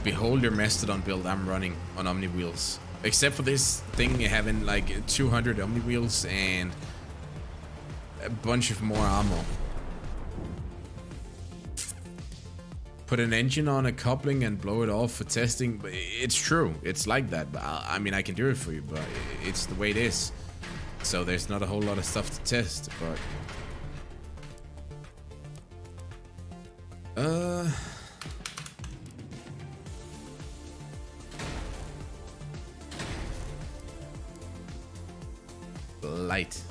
Beholder Mastodon build I'm running on Omni wheels. Except for this thing having like 200 Omni wheels and a bunch of more ammo. Put an engine on a coupling and blow it off for testing. It's true, it's like that. But I mean, I can do it for you, but it's the way it is. So there's not a whole lot of stuff to test, but light.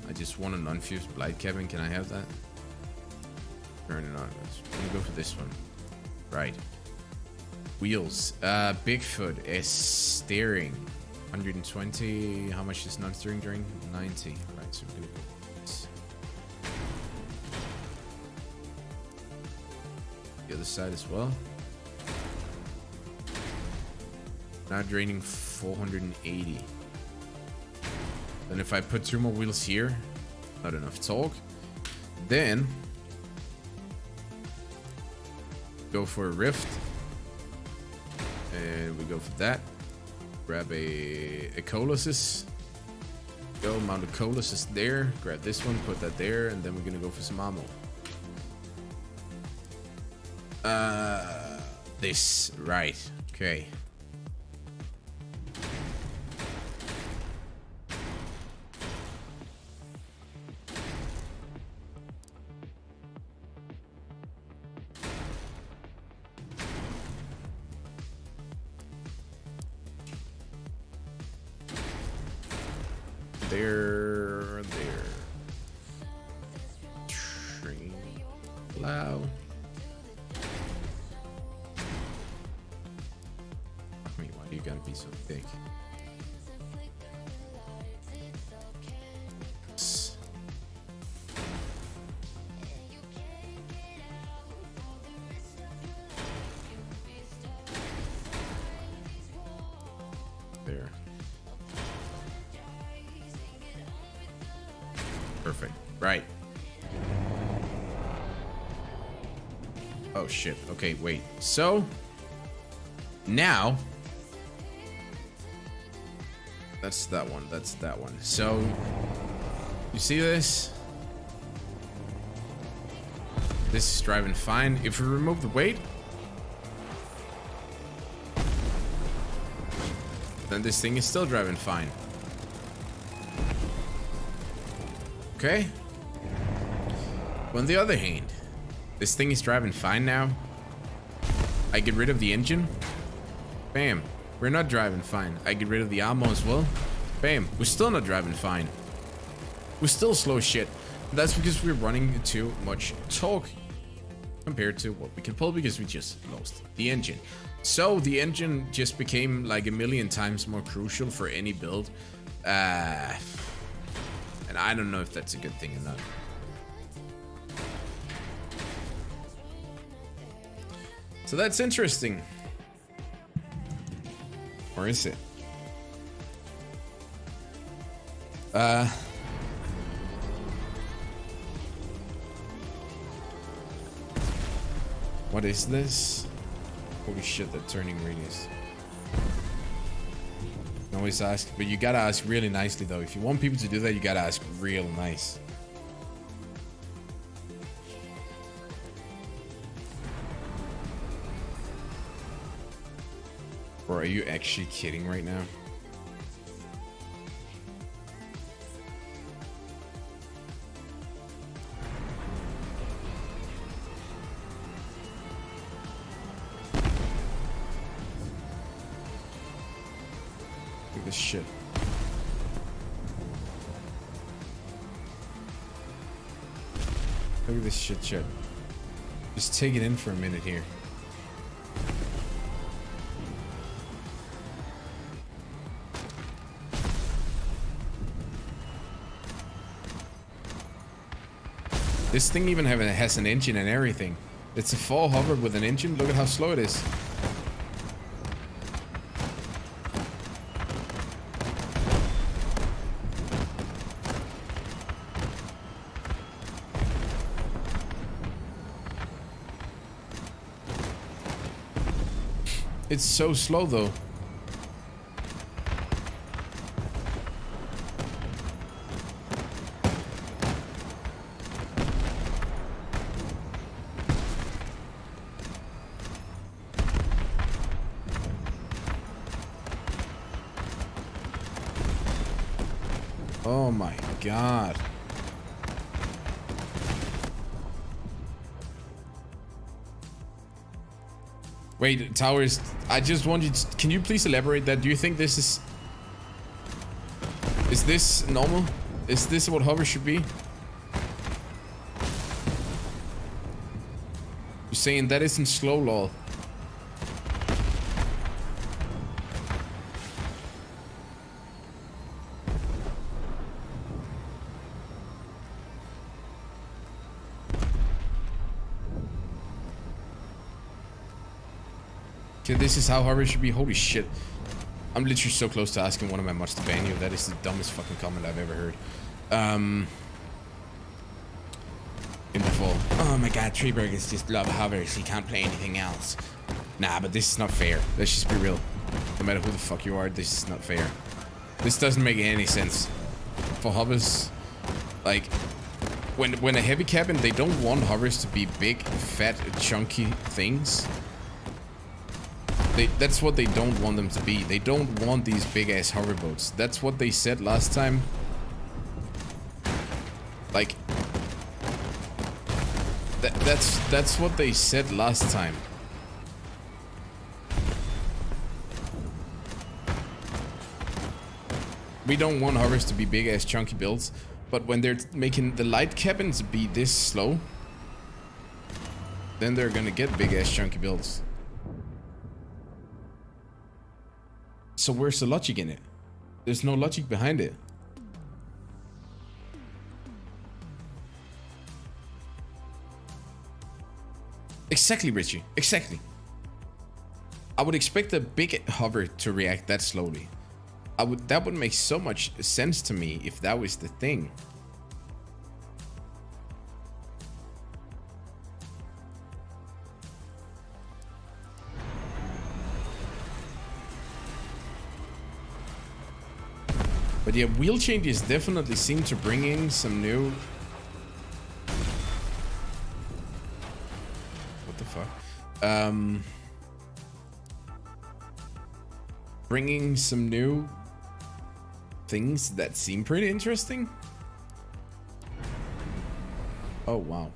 I just want an unfused light, Kevin. Can I have that? Turn it on. Let me go for this one. Right. Wheels. Bigfoot is steering. 120. How much is non-steering drain? 90. Right, so we do this. The other side as well. Now draining 480. Then if I put 2 more wheels here, not enough torque. Then go for a rift. And we go for that. Grab a Colossus. Go, mount a Colossus there. Grab this one, put that there, and then we're gonna go for some ammo. This, right, okay. there. Train. Allow. I mean, why are you gonna be so big? There. Perfect. Right. Oh shit. Okay, wait. So now that's that one. That's that one. So you see this? This is driving fine. If we remove the weight, then this thing is still driving fine. Okay. On the other hand, this thing is driving fine now. I get rid of the engine. Bam. We're not driving fine. I get rid of the ammo as well. Bam. We're still not driving fine. We're still slow shit. That's because we're running too much torque compared to what we can pull because we just lost the engine. So the engine just became like a million times more crucial for any build. And I don't know if that's a good thing or not. So that's interesting. Or is it? What is this? Holy shit, that turning radius. You can always ask, but you gotta ask really nicely though. If you want people to do that, you gotta ask real nice. Bro, are you actually kidding right now? Look at this shit. Look at this shit, chat. Just take it in for a minute here. This thing even has an engine and everything. It's a full hover with an engine. Look at how slow it is. It's so slow though. Oh my god. Wait, Towers, I just want you to, can you please elaborate that? Do you think this is this normal? Is this what hover should be? You're saying that isn't slow, lol. Okay, this is how hover should be. Holy shit. I'm literally so close to asking one of my mods to ban you. That is the dumbest fucking comment I've ever heard. In the fall. Oh my god, TreeBurgers just love hovers. He can't play anything else. Nah, but this is not fair. Let's just be real. No matter who the fuck you are, this is not fair. This doesn't make any sense. For hovers, like, when a heavy cabin, they don't want hovers to be big, fat, chunky things. That's what they don't want them to be. They don't want these big ass hoverboats. That's what they said last time. Like, that's what they said last time. We don't want hovers to be big ass chunky builds, but when they're making the light cabins be this slow, then they're gonna get big ass chunky builds. So where's the logic in it? There's no logic behind it. Exactly, Richie. Exactly. I would expect a big hover to react that slowly. That would make so much sense to me if that was the thing. But yeah, wheel changes definitely seem to bring in some new... What the fuck? Bringing some new things that seem pretty interesting. Oh, wow.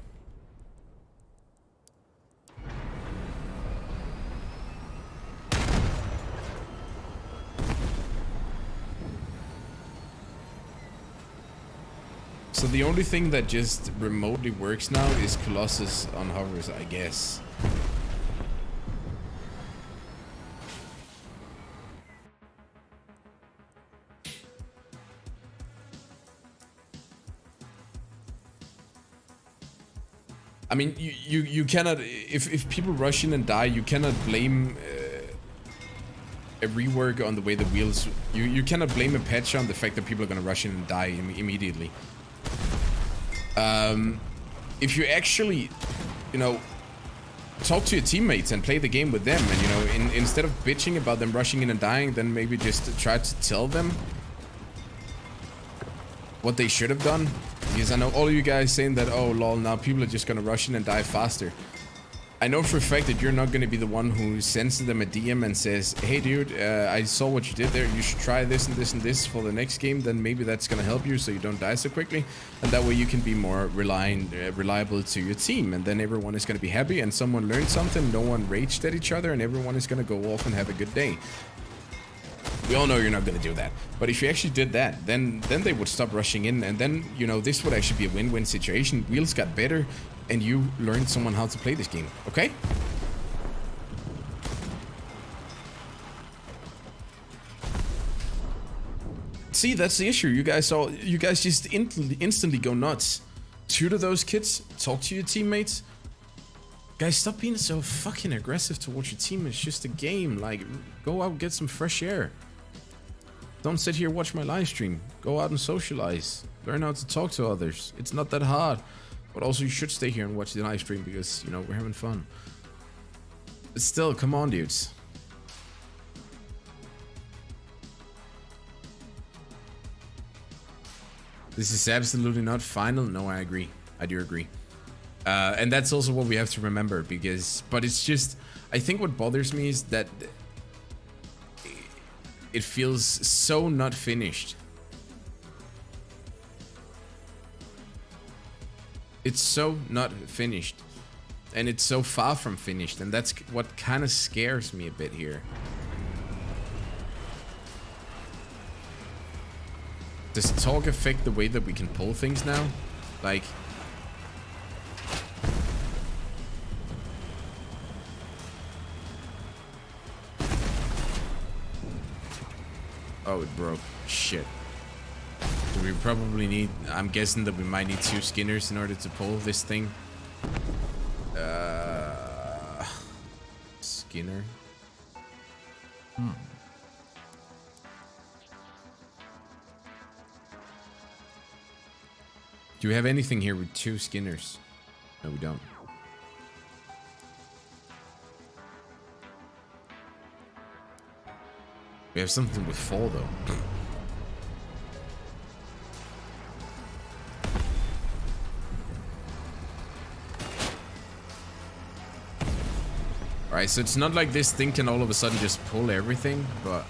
So the only thing that just remotely works now is Colossus on hovers, I guess. I mean, you cannot, if people rush in and die, you cannot blame a rework on the way the wheels, you cannot blame a patch on the fact that people are gonna rush in and die immediately. If you actually, you know, talk to your teammates and play the game with them, and you know, instead of bitching about them rushing in and dying, then maybe just try to tell them what they should have done. Because I know all of you guys saying that, oh lol, now people are just gonna rush in and die faster. I know for a fact that you're not gonna be the one who sends them a DM and says, hey dude, I saw what you did there, you should try this and this and this for the next game, then maybe that's gonna help you so you don't die so quickly, and that way you can be more reliable to your team, and then everyone is gonna be happy and someone learned something, no one raged at each other, and everyone is gonna go off and have a good day. We all know you're not gonna do that, but if you actually did that, then they would stop rushing in, and then, you know, this would actually be a win-win situation. Wheels got better, and you learned someone how to play this game, okay? See, that's the issue. You guys just instantly go nuts. Tutor those kids, talk to your teammates. Guys, stop being so fucking aggressive towards your team. It's just a game. Like, go out and get some fresh air. Don't sit here and watch my live stream. Go out and socialize. Learn how to talk to others. It's not that hard. But also, you should stay here and watch the live stream because, you know, we're having fun. But still, come on, dudes. This is absolutely not final. No, I agree. I do agree. And that's also what we have to remember because, but it's just, I think what bothers me is that it feels so not finished. It's so not finished, and it's so far from finished, and that's what kind of scares me a bit here. Does talk affect the way that we can pull things now? Like, oh, it broke. Shit. Do we probably need... I'm guessing that we might need 2 skinners in order to pull this thing. Skinner. Do we have anything here with 2 skinners? No, we don't. We have something with 4 though. Alright, so it's not like this thing can all of a sudden just pull everything, but...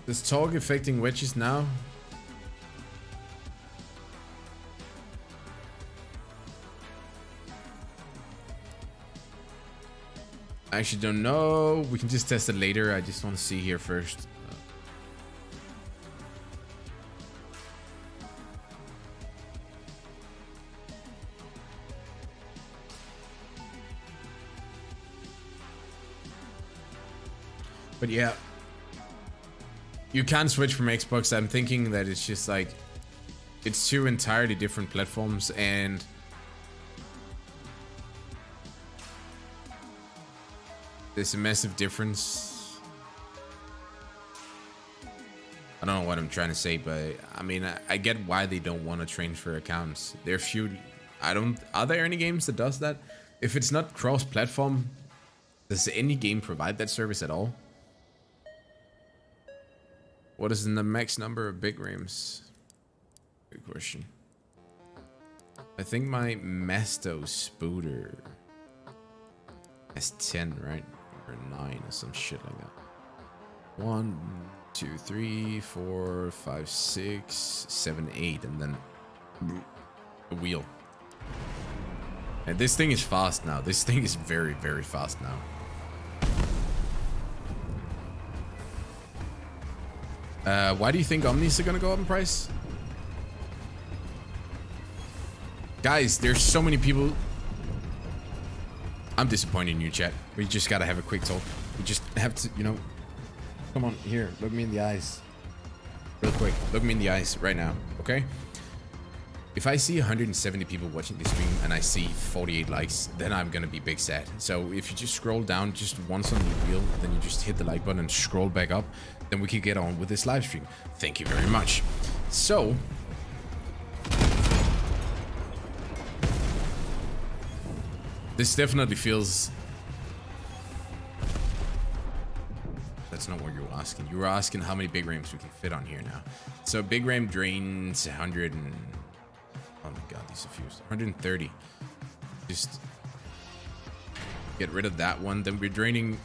Does talk affecting wedges now? I actually don't know. We can just test it later. I just want to see here first. But yeah, you can switch from Xbox. I'm thinking that it's just like, it's two entirely different platforms, and there's a massive difference. I don't know what I'm trying to say, but I mean, I get why they don't want to transfer accounts. There are few, are there any games that does that? If it's not cross-platform, does any game provide that service at all? What is the max number of big rooms? Good question. I think my Masto Spooter has 10, right? Or 9 or some shit like that. 1, 2, 3, 4, 5, 6, 7, 8, and then a wheel. And this thing is fast now. This thing is very, very fast now. Why do you think Omnis are gonna go up in price? Guys, there's so many people. I'm disappointed in you, chat. We just gotta have a quick talk. We just have to, you know. Come on, here, look me in the eyes. Real quick, look me in the eyes right now, okay? If I see 170 people watching this stream and I see 48 likes, then I'm gonna be big sad. So if you just scroll down just once on the wheel, then you just hit the like button and scroll back up, then we can get on with this live stream. Thank you very much. So, this definitely feels... That's not what you were asking. You were asking how many big ramps we can fit on here now. So big ramp drains 100 and... Oh my god, these are fused. 130. Just get rid of that one. Then we're draining...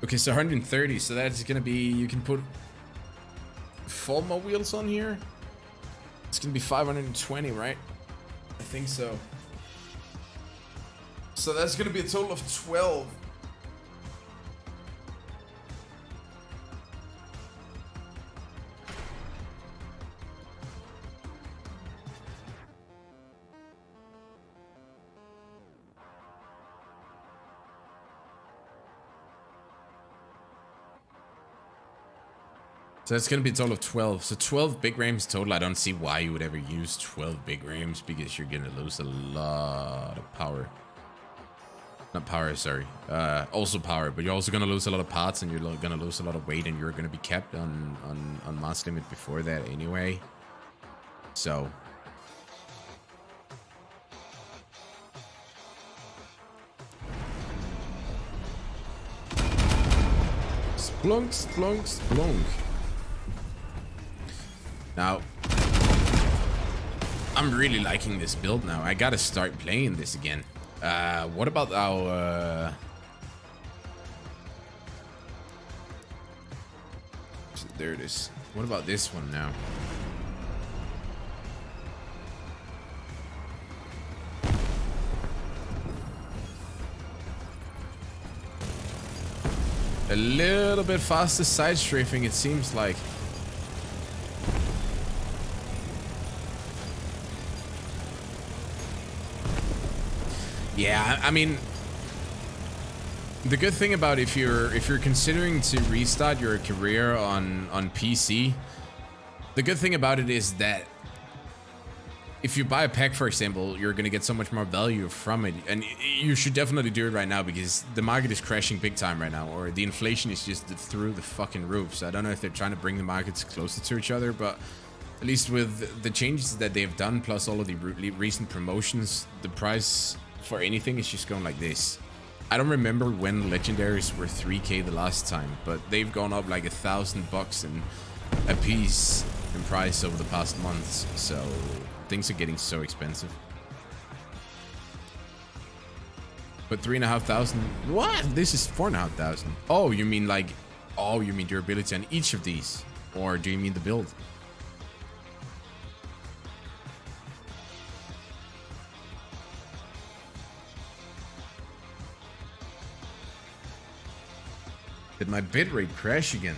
Okay, so 130. So that's gonna be... You can put 4 more wheels on here. It's gonna be 520, right? I think so. So that's gonna be a total of 12. So that's gonna be a total of 12. So 12 big rams total. I don't see why you would ever use 12 big rams, because you're gonna lose a lot of power. Not power, sorry. Also power, but you're also gonna lose a lot of parts, and you're gonna lose a lot of weight, and you're gonna be kept on mass limit before that anyway. So splunk, splunk, splunk. Now, I'm really liking this build now. I gotta start playing this again. What about our... There it is. What about this one now? A little bit faster side strafing, it seems like. Yeah, I mean, the good thing about if you're considering to restart your career on PC, the good thing about it is that if you buy a pack, for example, you're gonna get so much more value from it, and you should definitely do it right now, because the market is crashing big time right now, or the inflation is just through the fucking roof. So I don't know if they're trying to bring the markets closer to each other, but at least with the changes that they've done, plus all of the recent promotions, the price for anything is just going like this. I don't remember when legendaries were 3k the last time, but they've gone up like $1,000 in a piece in price over the past months, so things are getting so expensive. But 3,500. What? This is 4,500. Oh, you mean like... Oh, you mean durability on each of these? Or do you mean the build? Did my bitrate crash again?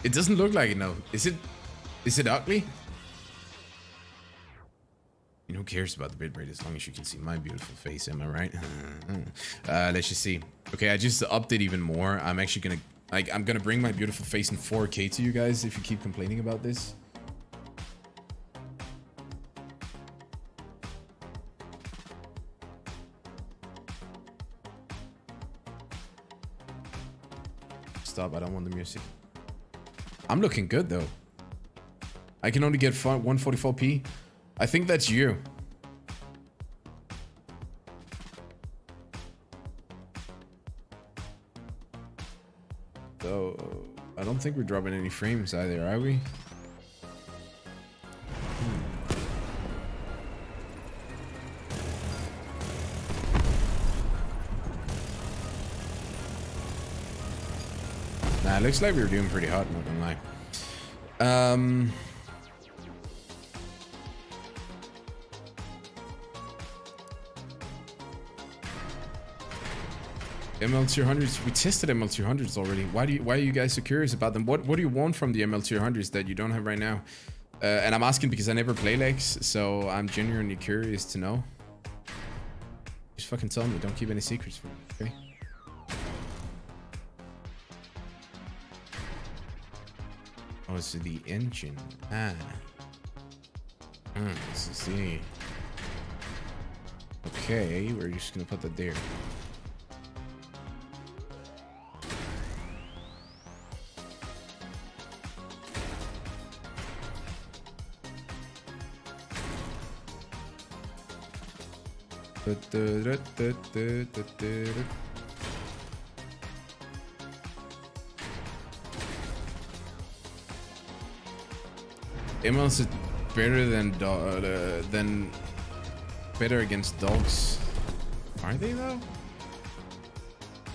It doesn't look like it, no. Is it ugly? And who cares about the bitrate as long as you can see my beautiful face, am I right? Let's just see. Okay, I just upped it even more. I'm actually gonna, I'm gonna bring my beautiful face in 4K to you guys if you keep complaining about this. Stop, I don't want the music. I'm looking good though. I can only get 144p. I think that's you. So, I don't think we're dropping any frames either, are we? Nah, it looks like we were doing pretty hot, not gonna lie. ML200s, we tested ML200s already. Why are you guys so curious about them? What do you want from the ML200s that you don't have right now? And I'm asking because I never play legs, so I'm genuinely curious to know. Just fucking tell me, don't keep any secrets from me, okay? Oh, it's the engine. Let's see. Okay, we're just gonna put that there. MLs is better than better against dogs. Are they though?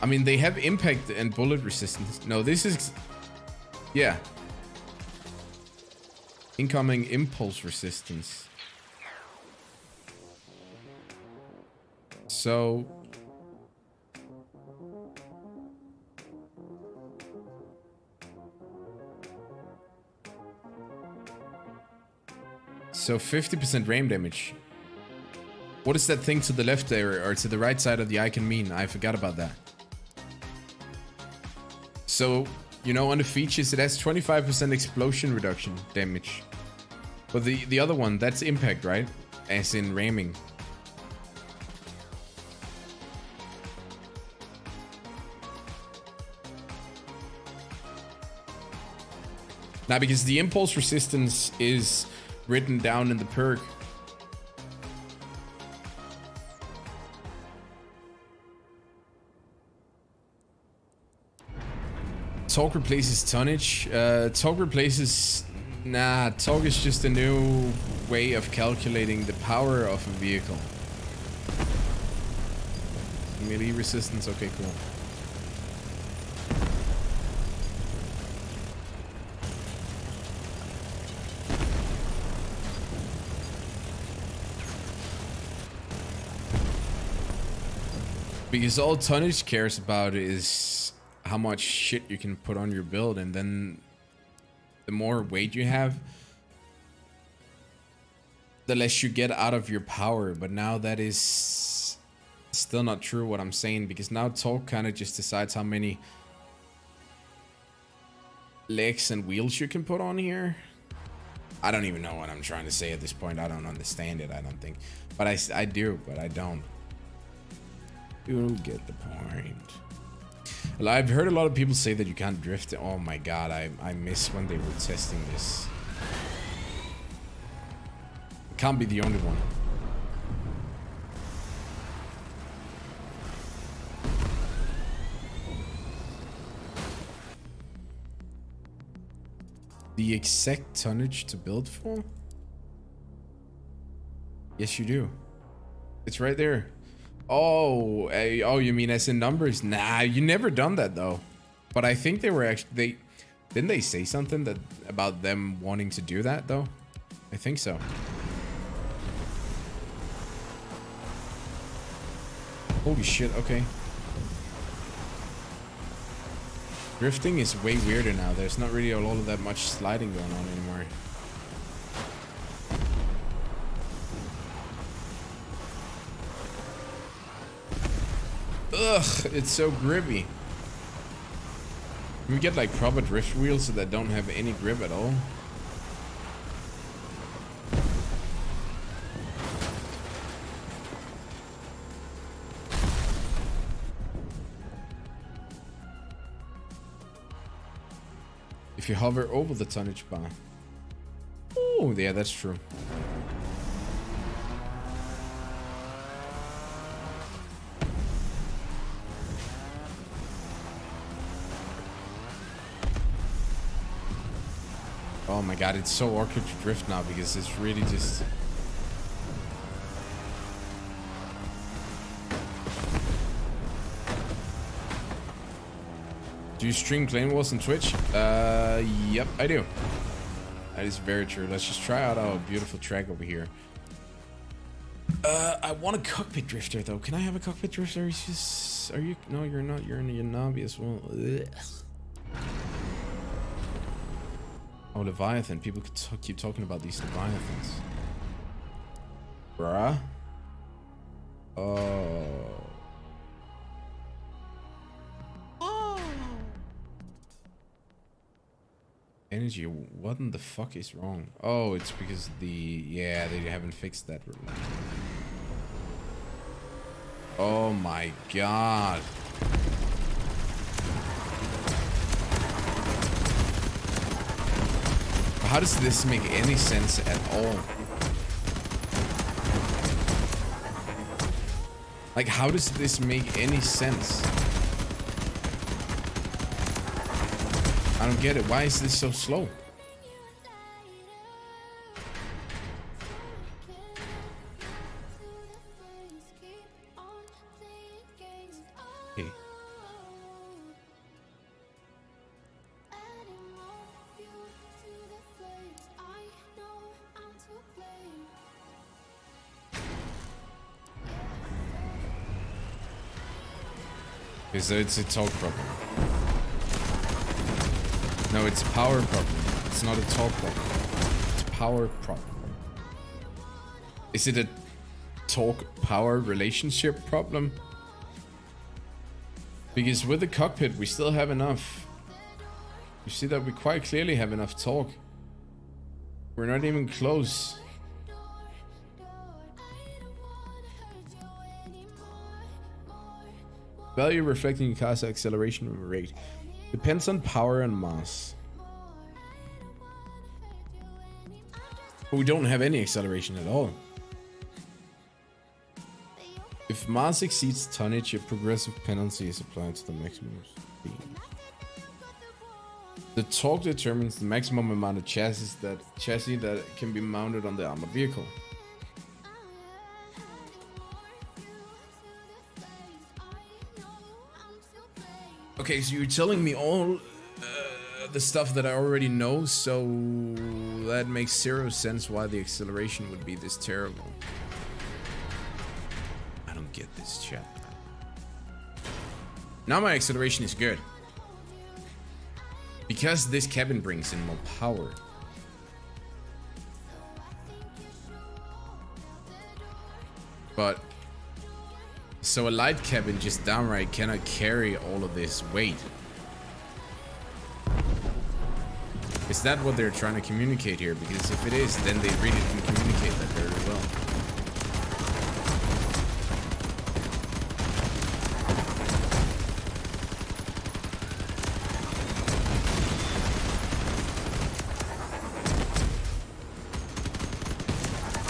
I mean, they have impact and bullet resistance. No, this is, yeah. Incoming impulse resistance. So So 50% rain damage. What is that thing to the left there, or to the right side of the icon mean? I forgot about that. So, you know, on the features it has 25% explosion reduction damage. But the other one, that's impact, right? As in ramming. Now, because the impulse resistance is written down in the perk. Torque replaces tonnage. Torque replaces... Nah, torque is just a new way of calculating the power of a vehicle. Melee resistance, okay, cool. Because all Tonnage cares about is how much shit you can put on your build, and then the more weight you have, the less you get out of your power. But now that is still not true what I'm saying, because now Torque kind of just decides how many legs and wheels you can put on here. I don't even know what I'm trying to say at this point. I don't understand it, I don't think. But I do, but I don't. You'll get the point. Well, I've heard a lot of people say that you can't drift. Oh my god, I miss when they were testing this. Can't be the only one. The exact tonnage to build for? Yes, you do. It's right there. Oh, oh, you mean as in numbers? Nah, you never done that though. But I think they were actually, didn't they say something that about them wanting to do that though? I think so. Holy shit, okay. Drifting is way weirder now. There's not really all of that much sliding going on anymore. Ugh, it's so grippy. Can we get like proper drift wheels that don't have any grip at all? If you hover over the tonnage bar. Oh, yeah, that's true. Oh my god, it's so awkward to drift now because it's really just... Do you stream Claim Wars on Twitch? Yep, I do. That is very true. Let's just try out our beautiful track over here. I want a cockpit drifter though. Can I have a cockpit drifter? It's just... Are you... No, you're not. You're in a Yanabi as well. Ugh. Oh, Leviathan. People could keep talking about these Leviathans. Bruh. Oh. Energy, what in the fuck is wrong? Oh, it's because the... Yeah, they haven't fixed that. Oh my god. How does this make any sense at all? Like, how does this make any sense? I don't get it. Why is this so slow? Okay. Okay, so it's a talk problem. No, it's a power problem. It's not a talk problem. It's a power problem. Is it a talk-power relationship problem? Because with the cockpit, we still have enough. You see that we quite clearly have enough talk. We're not even close. Value reflecting car's acceleration rate. Depends on power and mass. But we don't have any acceleration at all. If mass exceeds tonnage, a progressive penalty is applied to the maximum speed. The torque determines the maximum amount of chassis that can be mounted on the armored vehicle. Okay, so you're telling me all the stuff that I already know, so that makes zero sense why the acceleration would be this terrible. I don't get this, chat. Now my acceleration is good. Because this cabin brings in more power. But... So a light cabin just downright cannot carry all of this weight. Is that what they're trying to communicate here? Because if it is, then they really didn't communicate that very well.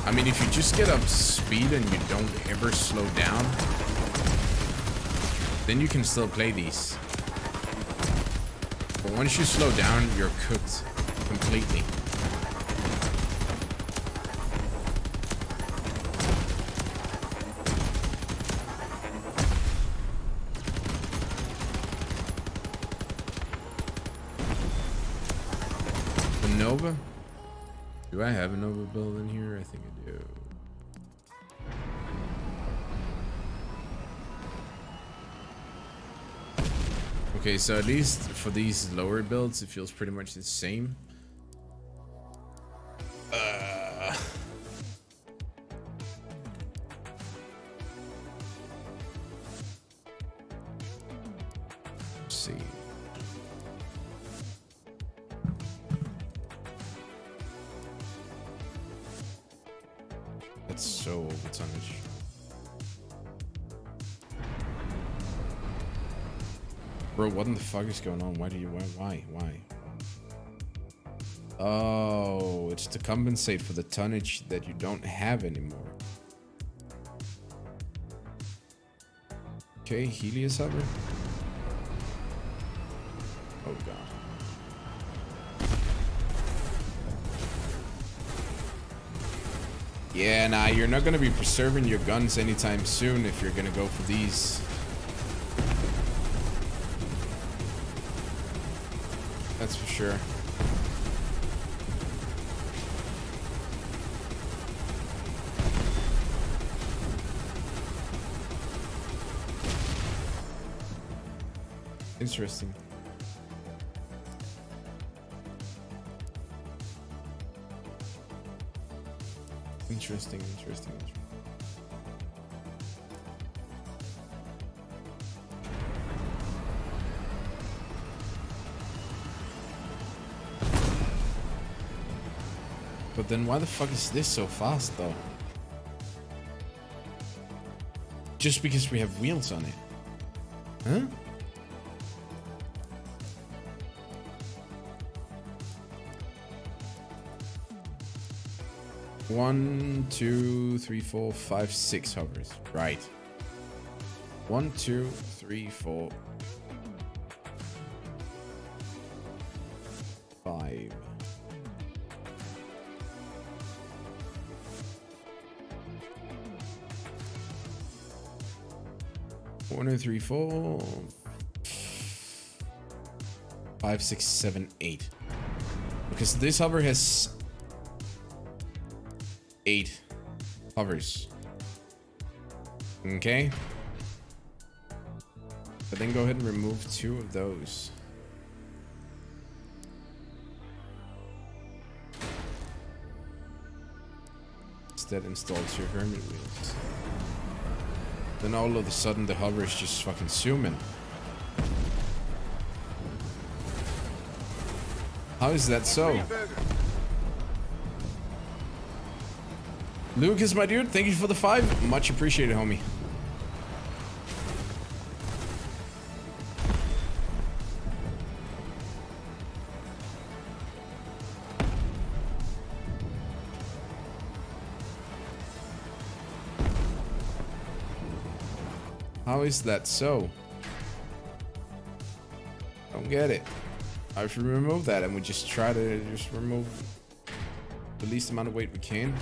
I mean, if you just get up to speed and you don't ever slow down, then you can still play these. But once you slow down, you're cooked completely. The Nova? Do I have a Nova build in here? I think I do. Okay, so at least for these lower builds, it feels pretty much the same. Let's see. That's so over tonnage. Bro, what in the fuck is going on? Why? Oh, it's to compensate for the tonnage that you don't have anymore. Okay, Helios hover. Oh god. Yeah, nah, you're not gonna be preserving your guns anytime soon if you're gonna go for these. That's for sure. Interesting. Interesting. But then why the fuck is this so fast though? Just because we have wheels on it. Huh? One, two, three, four, five, six hovers. Right. 1, 2, 3, 4, 5. One, 2, 3, 4, 5, 6, 7, 8. Because this hover has 8 hovers. Okay. But then go ahead and remove 2 of those. Instead install 2 hermit wheels. Then all of a sudden the hover is just fucking zooming. How is that so? Lucas, my dude, thank you for the 5. Much appreciated, homie. How is that so? Don't get it. I should remove that and we just try to just remove the least amount of weight we can.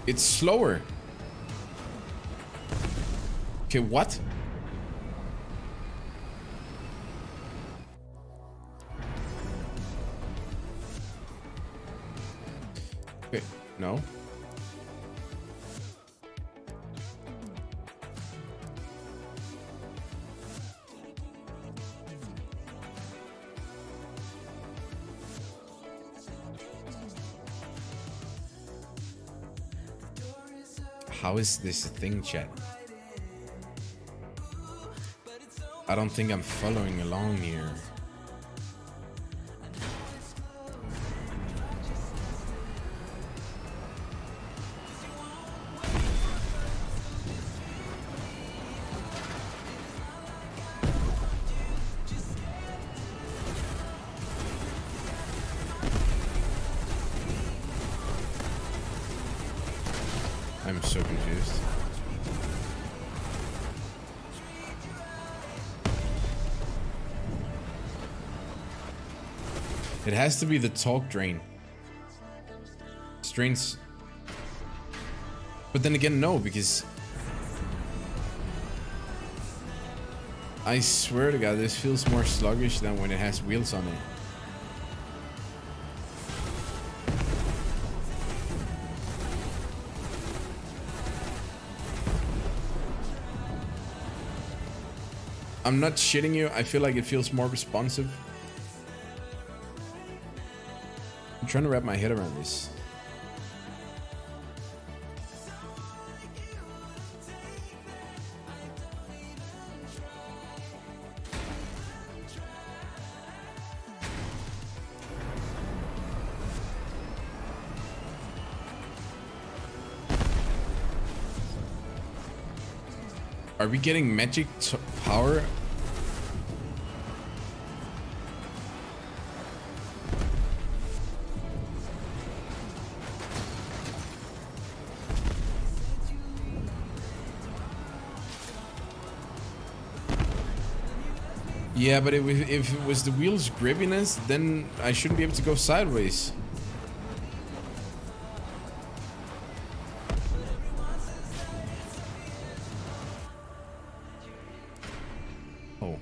It's slower. Okay, what? Okay, no. How is this a thing, chat? I don't think I'm following along here. I'm so confused. It has to be the torque drain. Strains. But then again, no, because I swear to God, this feels more sluggish than when it has wheels on it. I'm not shitting you. I feel like it feels more responsive. I'm trying to wrap my head around this. Are we getting magic power? Yeah, but if it was the wheel's grippiness, then I shouldn't be able to go sideways. Oh.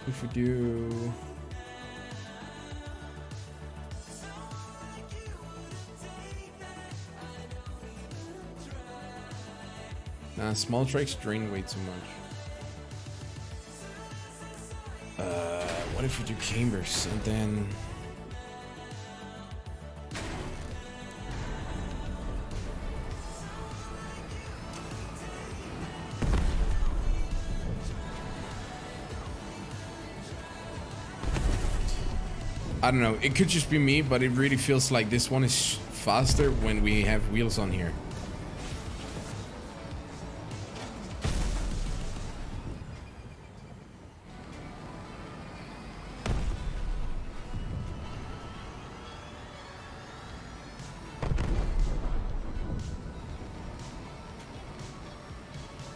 If we do... Nah, small tracks drain way too much. What if we do chambers and then... I don't know, it could just be me, but it really feels like this one is faster when we have wheels on here.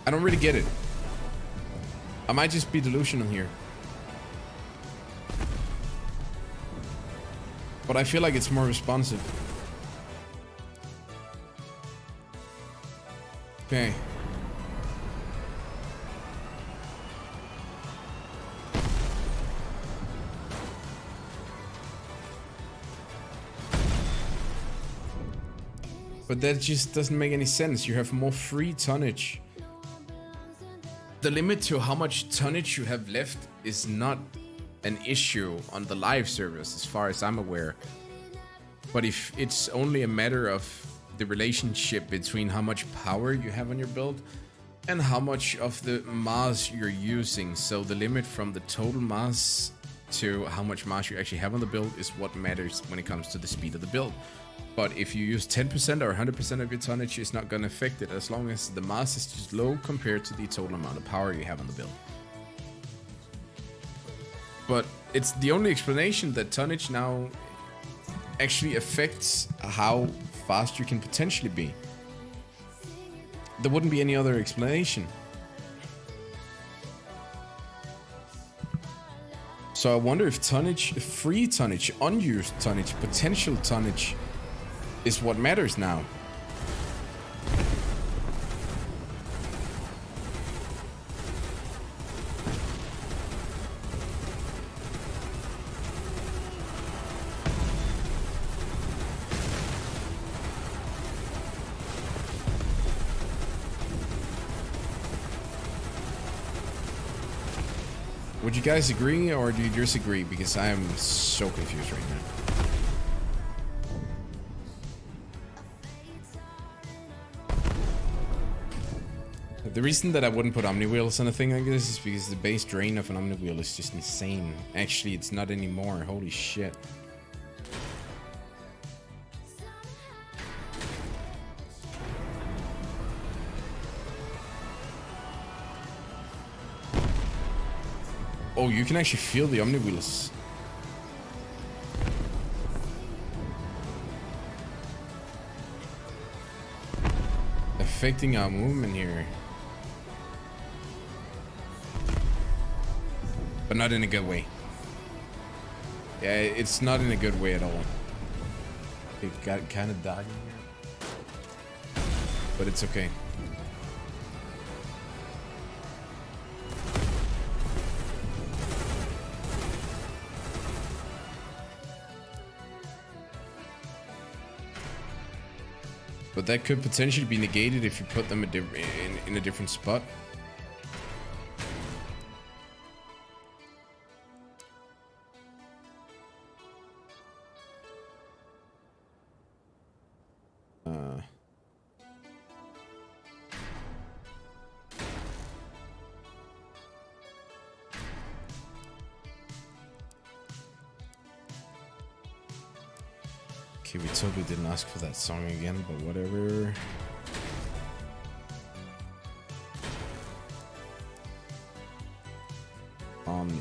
I don't really get it. I might just be delusional here. But I feel like it's more responsive. Okay. But that just doesn't make any sense. You have more free tonnage. The limit to how much tonnage you have left is not an issue on the live servers, as far as I'm aware. But if it's only a matter of the relationship between how much power you have on your build and how much of the mass you're using, so the limit from the total mass to how much mass you actually have on the build is what matters when it comes to the speed of the build. But if you use 10% or 100% of your tonnage, it's not going to affect it as long as the mass is just low compared to the total amount of power you have on the build. But it's the only explanation that tonnage now actually affects how fast you can potentially be. There wouldn't be any other explanation. So I wonder if tonnage, free tonnage, unused tonnage, potential tonnage is what matters now. Would you guys agree or do you disagree? Because I am so confused right now. The reason that I wouldn't put Omni wheels on a thing like this is because the base drain of an Omni wheel is just insane. Actually, it's not anymore. Holy shit. Oh, you can actually feel the Omni wheels. Affecting our movement here. But not in a good way. Yeah, it's not in a good way at all. It got kind of dark in here. But it's okay. But that could potentially be negated if you put them in a different spot. Okay, we totally didn't ask for that song again, but whatever. Omni.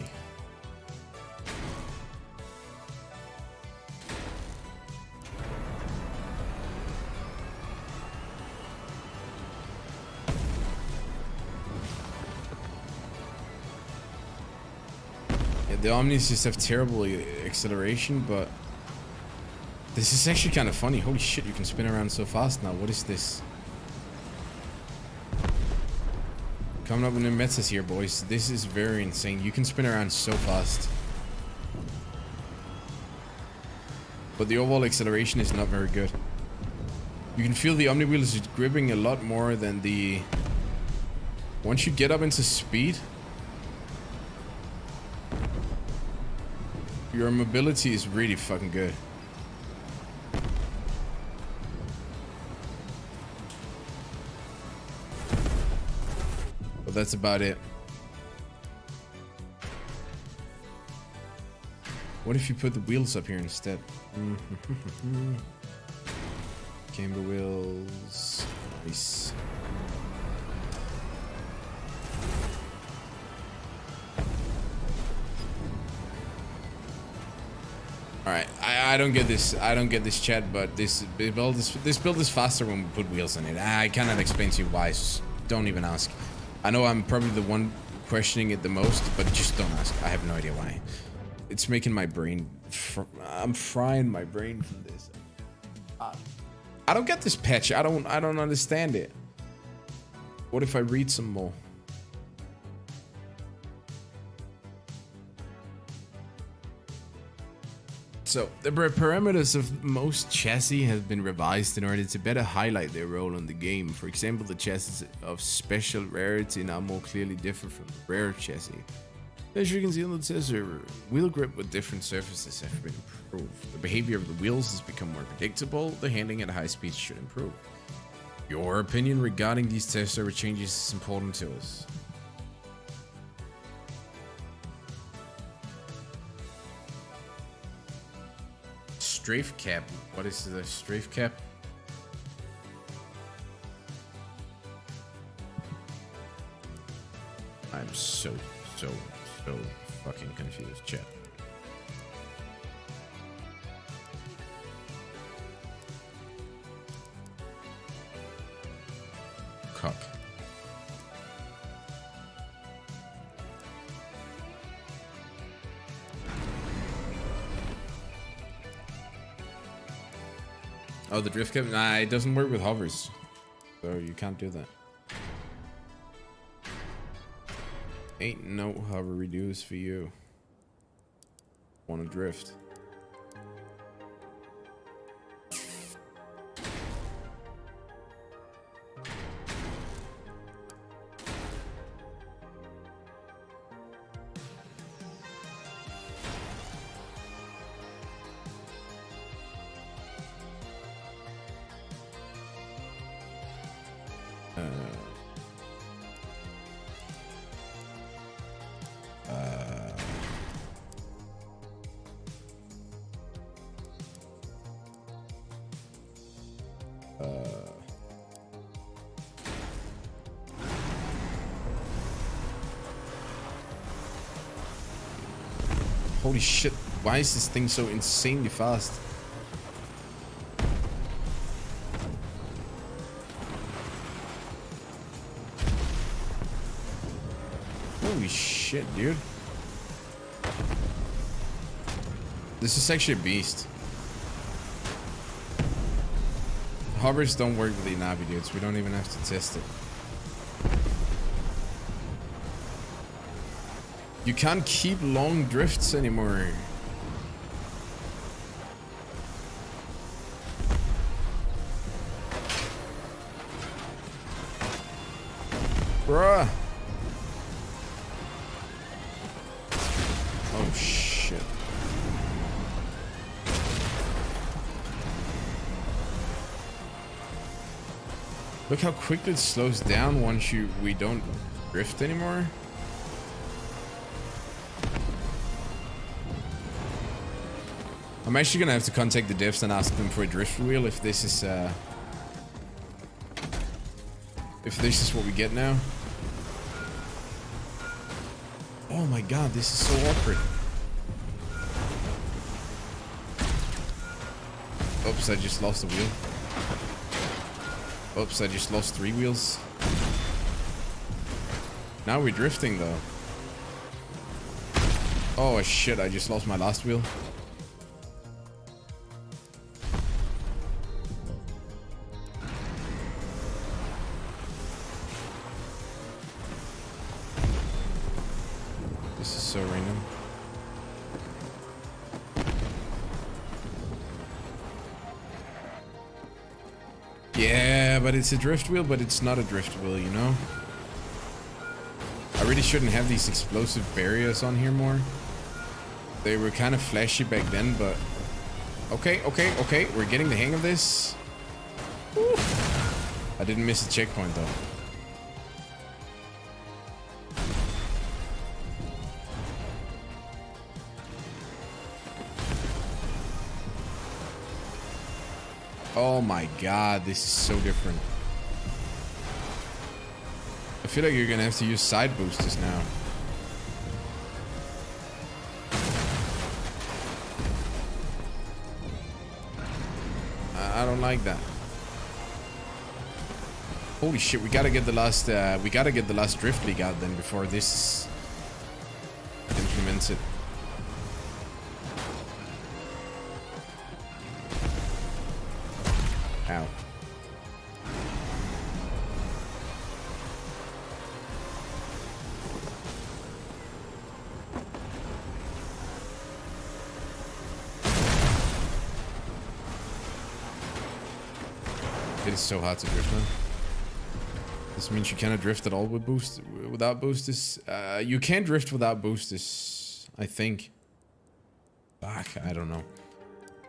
Yeah, the Omnis just have terrible acceleration, but this is actually kind of funny. Holy shit, you can spin around so fast now. What is this? Coming up with new metas here, boys. This is very insane. You can spin around so fast. But the overall acceleration is not very good. You can feel the Omni wheel is gripping a lot more than the... Once you get up into speed, your mobility is really fucking good. That's about it. What if you put the wheels up here instead? Camber wheels. Nice. Alright, I don't get this. I don't get this, chat, but this build is faster when we put wheels on it. I cannot explain to you why. Don't even ask. I know I'm probably the one questioning it the most, but just don't ask. I have no idea why. It's making my brain... I'm frying my brain from this. I don't get this patch. I don't understand it. What if I read some more? So, the parameters of most chassis have been revised in order to better highlight their role in the game. For example, the chassis of special rarity now more clearly differ from the rare chassis. As you can see on the test server, wheel grip with different surfaces have been improved. The behavior of the wheels has become more predictable. The handling at high speeds should improve. Your opinion regarding these test server changes is important to us. Strafe cap. What is the strafe cap? I'm so fucking confused, chat. Cock. Oh, the drift cap? Nah, it doesn't work with hovers. So you can't do that. Ain't no hover reduce for you. Wanna drift. Holy shit, why is this thing so insanely fast? Holy shit, dude. This is actually a beast. Hovers don't work with the Navi, dudes. We don't even have to test it. You can't keep long drifts anymore. Bruh. Oh shit. Look how quickly it slows down once we don't drift anymore. I'm actually gonna have to contact the devs and ask them for a drift wheel if this is what we get now. Oh my god, this is so awkward. Oops, I just lost a wheel. Oops, I just lost 3 wheels. Now we're drifting though. Oh shit, I just lost my last wheel. This is so random. Yeah, but it's a drift wheel, but it's not a drift wheel, you know? I really shouldn't have these explosive barriers on here more. They were kind of flashy back then, but... Okay, we're getting the hang of this. Woo. I didn't miss a checkpoint, though. Oh my god, this is so different. I feel like you're gonna have to use side boosters now. I don't like that. Holy shit, we gotta get the last drift league out then before this is implemented. Ow. It is so hard to drift now. This means you cannot drift at all with without boosters. You can drift without boosters, I think. Fuck, I don't know.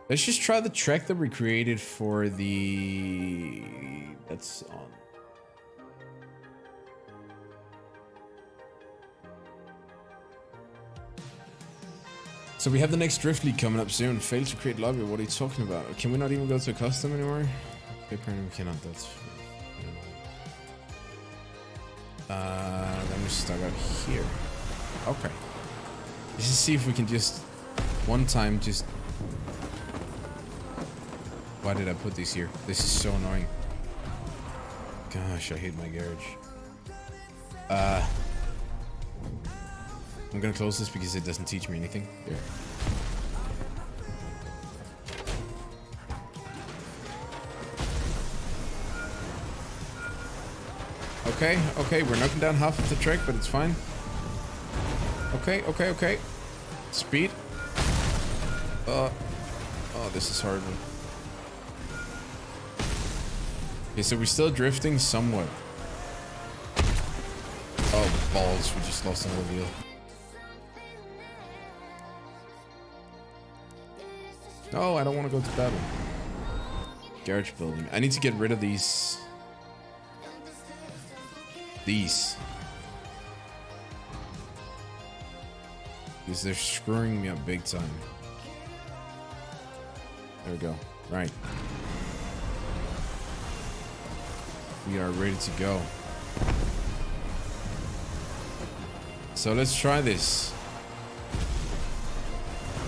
Let's just try the track that we created for the... That's on. So we have the next Drift League coming up soon. Failed to create lobby. What are you talking about? Can we not even go to a custom anymore? Okay, apparently we cannot. That's... Let me start out here. Okay. Let's just see if we can just... One time just... Why did I put these here? This is so annoying. Gosh, I hate my garage. I'm gonna close this because it doesn't teach me anything. There. Okay, we're knocking down half of the track, but it's fine. Okay. Speed. Oh, this is horrible. Okay, so we're still drifting somewhat. Oh, balls, we just lost another wheel. No, I don't want to go to battle. Garage building. I need to get rid of these. Because they're screwing me up big time. There we go. Right. We are ready to go. So let's try this.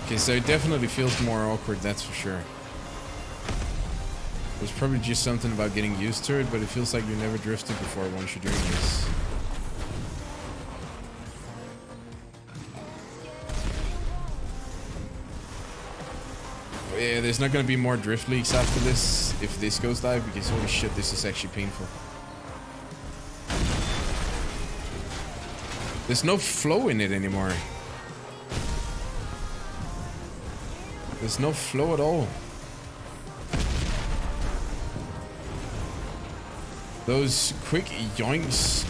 Okay, so it definitely feels more awkward, that's for sure. There's probably just something about getting used to it, but it feels like you never drifted before once you're doing this. Yeah, there's not gonna be more drift leagues after this if this goes live, because holy shit, this is actually painful. There's no flow in it anymore. There's no flow at all. Those quick yoinks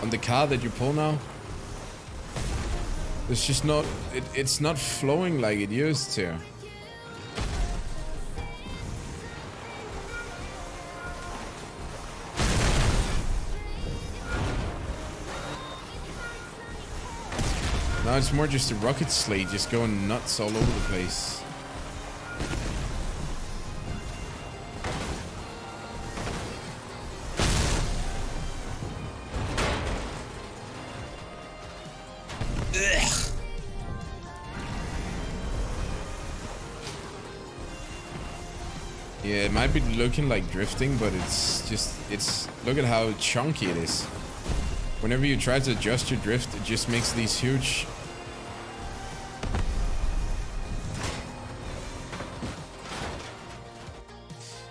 on the car that you pull now, it's just not, it's not flowing like it used to. Now it's more just a rocket sleigh just going nuts all over the place. Ugh. Yeah, it might be looking like drifting, but it's just, look at how chunky it is. Whenever you try to adjust your drift, it just makes these huge...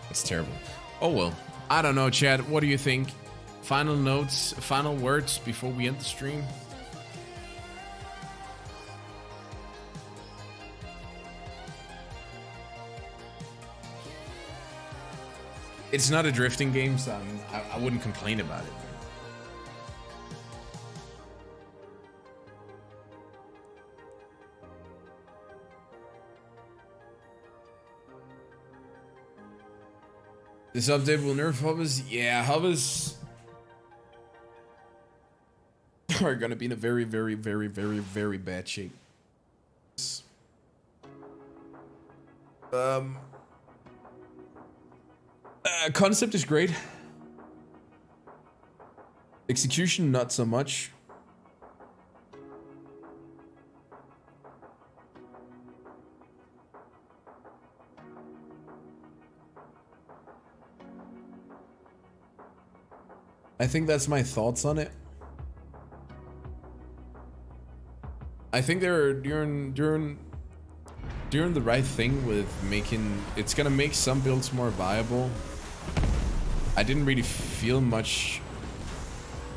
It's terrible. Oh well. I don't know, Chad. What do you think? Final notes, final words before we end the stream? It's not a drifting game, so I wouldn't complain about it. This update will nerf hovers? Yeah, hovers are gonna be in a very, very, very, very, very bad shape. Concept is great. Execution, not so much. I think that's my thoughts on it. I think they're doing the right thing with making, it's gonna make some builds more viable. I didn't really feel much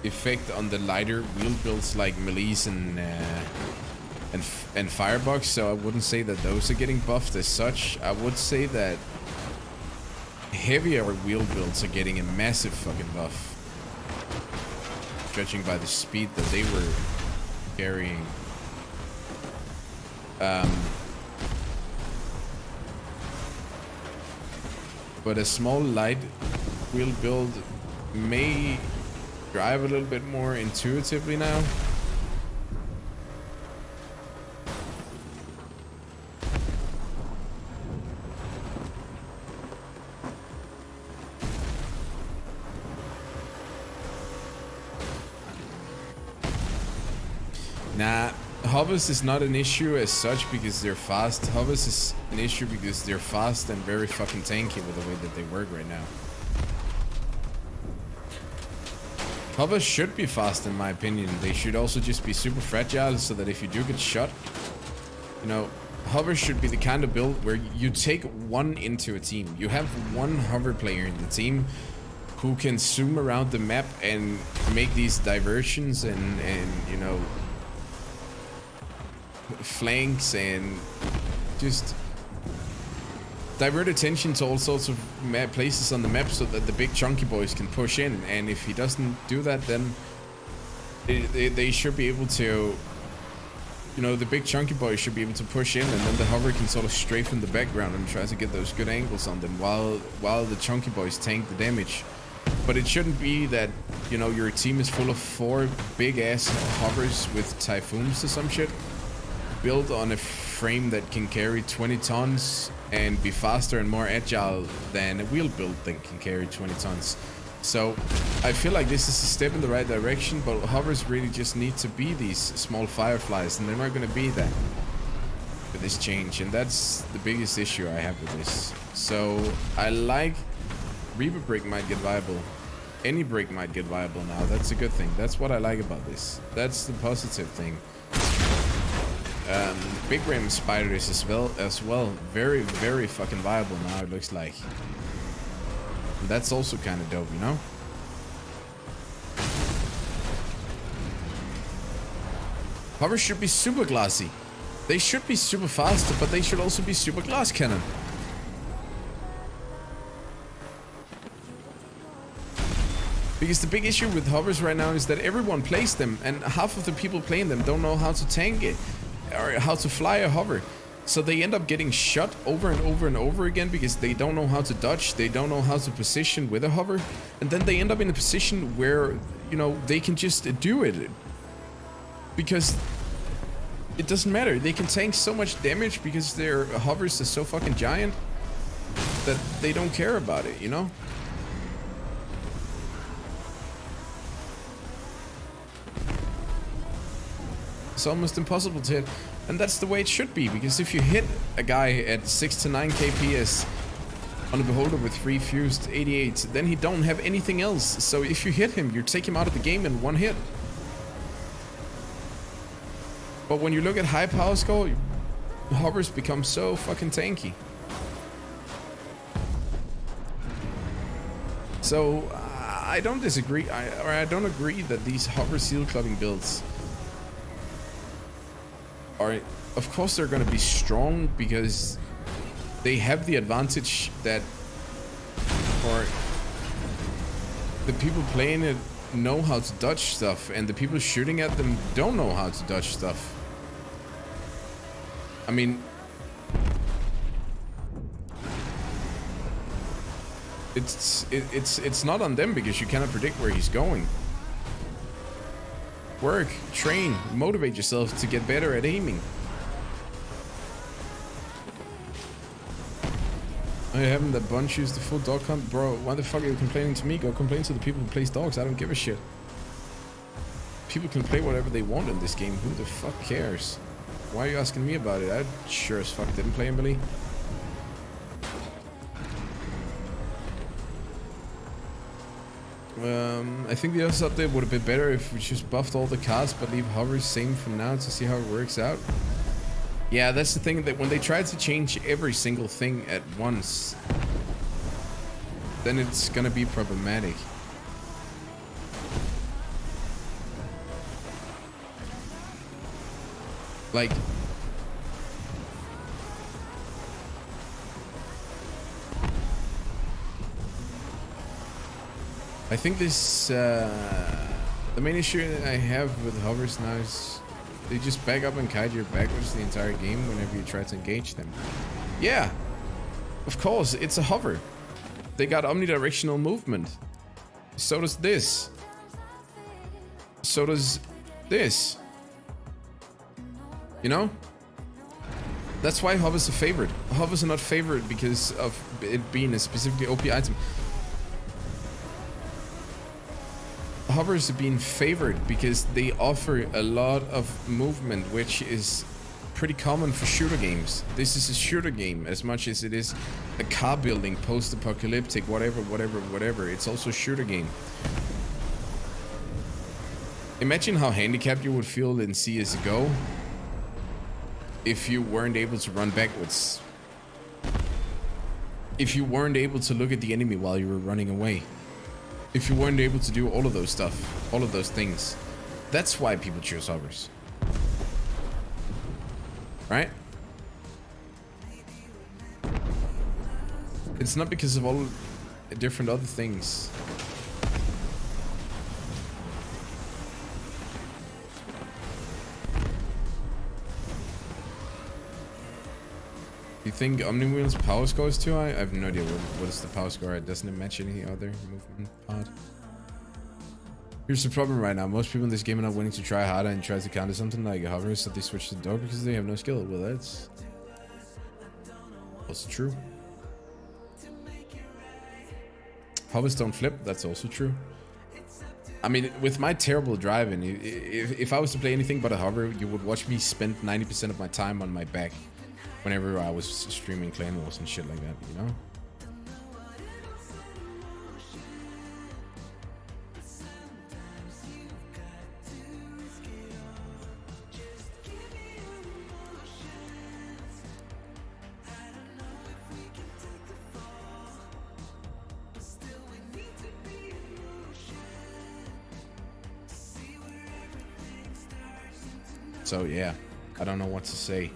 effect on the lighter wheel builds like Melee's and Firebox, so I wouldn't say that those are getting buffed as such. I would say that heavier wheel builds are getting a massive fucking buff, judging by the speed that they were carrying. But a small light wheel build may drive a little bit more intuitively now. Nah, hovers is not an issue as such because they're fast. Hovers is an issue because they're fast and very fucking tanky with the way that they work right now. Hovers should be fast in my opinion. They should also just be super fragile so that if you do get shot, you know, hovers should be the kind of build where you take one into a team. You have one hover player in the team who can zoom around the map and make these diversions and you know, flanks and just divert attention to all sorts of places on the map so that the big chunky boys can push in. And if he doesn't do that, then they should be able to, you know, the big chunky boys should be able to push in, and then the hover can sort of strafe in the background and try to get those good angles on them while the chunky boys tank the damage. But it shouldn't be that, you know, your team is full of 4 big ass hovers with typhoons or some shit, built on a frame that can carry 20 tons and be faster and more agile than a wheel build that can carry 20 tons. So I feel like this is a step in the right direction, but hovers really just need to be these small fireflies, and they're not going to be that with this change, and that's the biggest issue I have with this. So I like Reaper Brick might get viable. Any brick might get viable now. That's a good thing. That's what I like about this. That's the positive thing. Big Ram Spiders as well. Very, very fucking viable now, it looks like. And that's also kind of dope, you know? Hovers should be super glassy. They should be super fast, but they should also be super glass cannon. Because the big issue with hovers right now is that everyone plays them, and half of the people playing them don't know how to tank it or how to fly a hover. So they end up getting shot over and over and over again because they don't know how to dodge, they don't know how to position with a hover, and then they end up in a position where, you know, they can just do it. Because it doesn't matter, they can tank so much damage because their hovers are so fucking giant that they don't care about it, you know? It's almost impossible to hit. And that's the way it should be, because if you hit a guy at 6 to 9 kps on a beholder with 3 fused 88, then he don't have anything else. So if you hit him, you take him out of the game in one hit. But when you look at high power score, hovers become so fucking tanky. So I don't disagree, I don't agree that these hover seal clubbing builds are, of course they're going to be strong because they have the advantage that, or the people playing it know how to dodge stuff and the people shooting at them don't know how to dodge stuff. I mean, it's not on them because you cannot predict where he's going. Work, train, motivate yourself to get better at aiming. I haven't that bunch used the full dog hunt? Bro, why the fuck are you complaining to me? Go complain to the people who plays dogs. I don't give a shit. People can play whatever they want in this game. Who the fuck cares? Why are you asking me about it? I sure as fuck didn't play Emily. I think the other update would have been better if we just buffed all the cars but leave hovers same for now to see how it works out. Yeah, that's the thing, that when they try to change every single thing at once, then it's gonna be problematic. Like, I think this, the main issue that I have with hovers now is they just back up and kite you backwards the entire game whenever you try to engage them. Yeah, of course, it's a hover. They got omnidirectional movement. So does this. So does this. You know? That's why hovers are favored. Hovers are not favored because of it being a specifically OP item. Hovers are being favored because they offer a lot of movement, which is pretty common for shooter games. This is a shooter game as much as it is a car building, post-apocalyptic, whatever. It's also a shooter game. Imagine how handicapped you would feel in CSGO if you weren't able to run backwards. If you weren't able to look at the enemy while you were running away. If you weren't able to do all of those stuff, all of those things. That's why people choose hovers. Right? It's not because of all different other things. You think Omniwheel's power score is too high? I have no idea what is the power score. It doesn't match any other movement part. Here's the problem right now. Most people in this game are not willing to try harder and try to counter something like a hover, so they switch to the dog because they have no skill. Well, that's also true. Hovers don't flip. That's also true. I mean, with my terrible driving, if I was to play anything but a hover, you would watch me spend 90% of my time on my back. Whenever I was streaming clan wars and shit like that, you know? So yeah, I don't know what to say.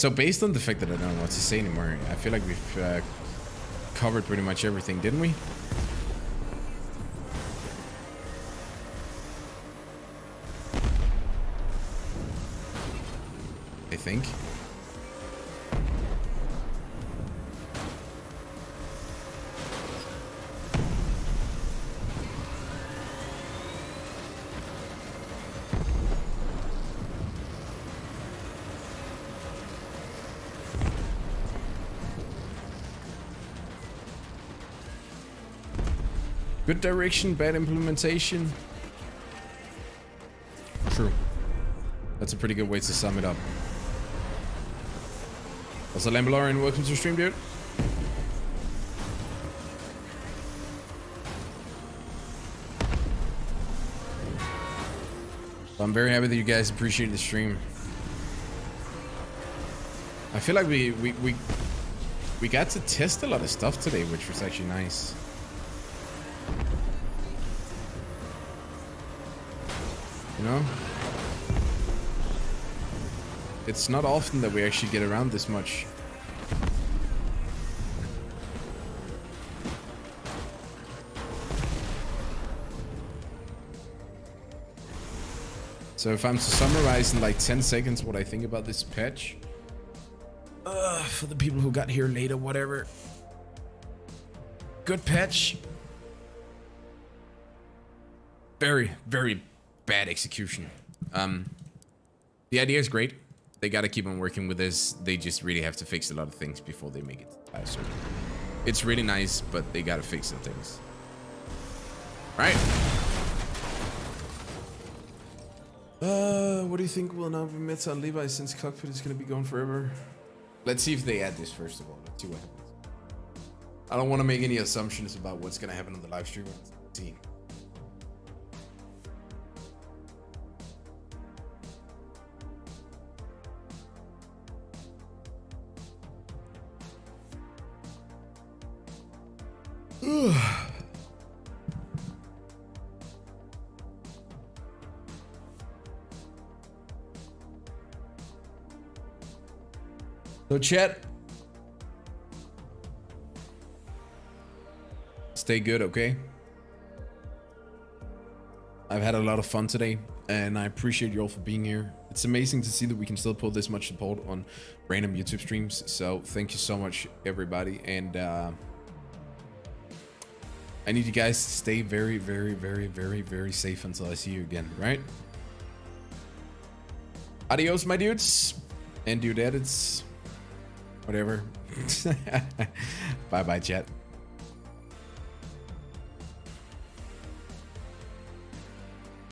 So based on the fact that I don't know what to say anymore, I feel like we've covered pretty much everything, didn't we? I think. Good direction, bad implementation. True. That's a pretty good way to sum it up. Also, Lambalorian, welcome to stream, dude. So I'm very happy that you guys appreciate the stream. I feel like we got to test a lot of stuff today, which was actually nice. You know? It's not often that we actually get around this much. So if I'm to summarize in like 10 seconds what I think about this patch, for the people who got here later, whatever. Good patch. Very, very bad execution. The idea is great. They gotta keep on working with this. They just really have to fix a lot of things before they make it faster. It's really nice, but they gotta fix some things. Right? What do you think will now be Meta and Levi since Cockpit is gonna be gone forever? Let's see if they add this first of all. Let's see what happens. I don't want to make any assumptions about what's gonna happen on the live stream. Let's see. So chat, stay good, okay? I've had a lot of fun today, and I appreciate you all for being here. It's amazing to see that we can still pull this much support on random YouTube streams. So thank you so much, everybody. And I need you guys to stay very, very, very, very, very safe until I see you again, right? Adios, my dudes and dudettes. Whatever. Bye bye, chat.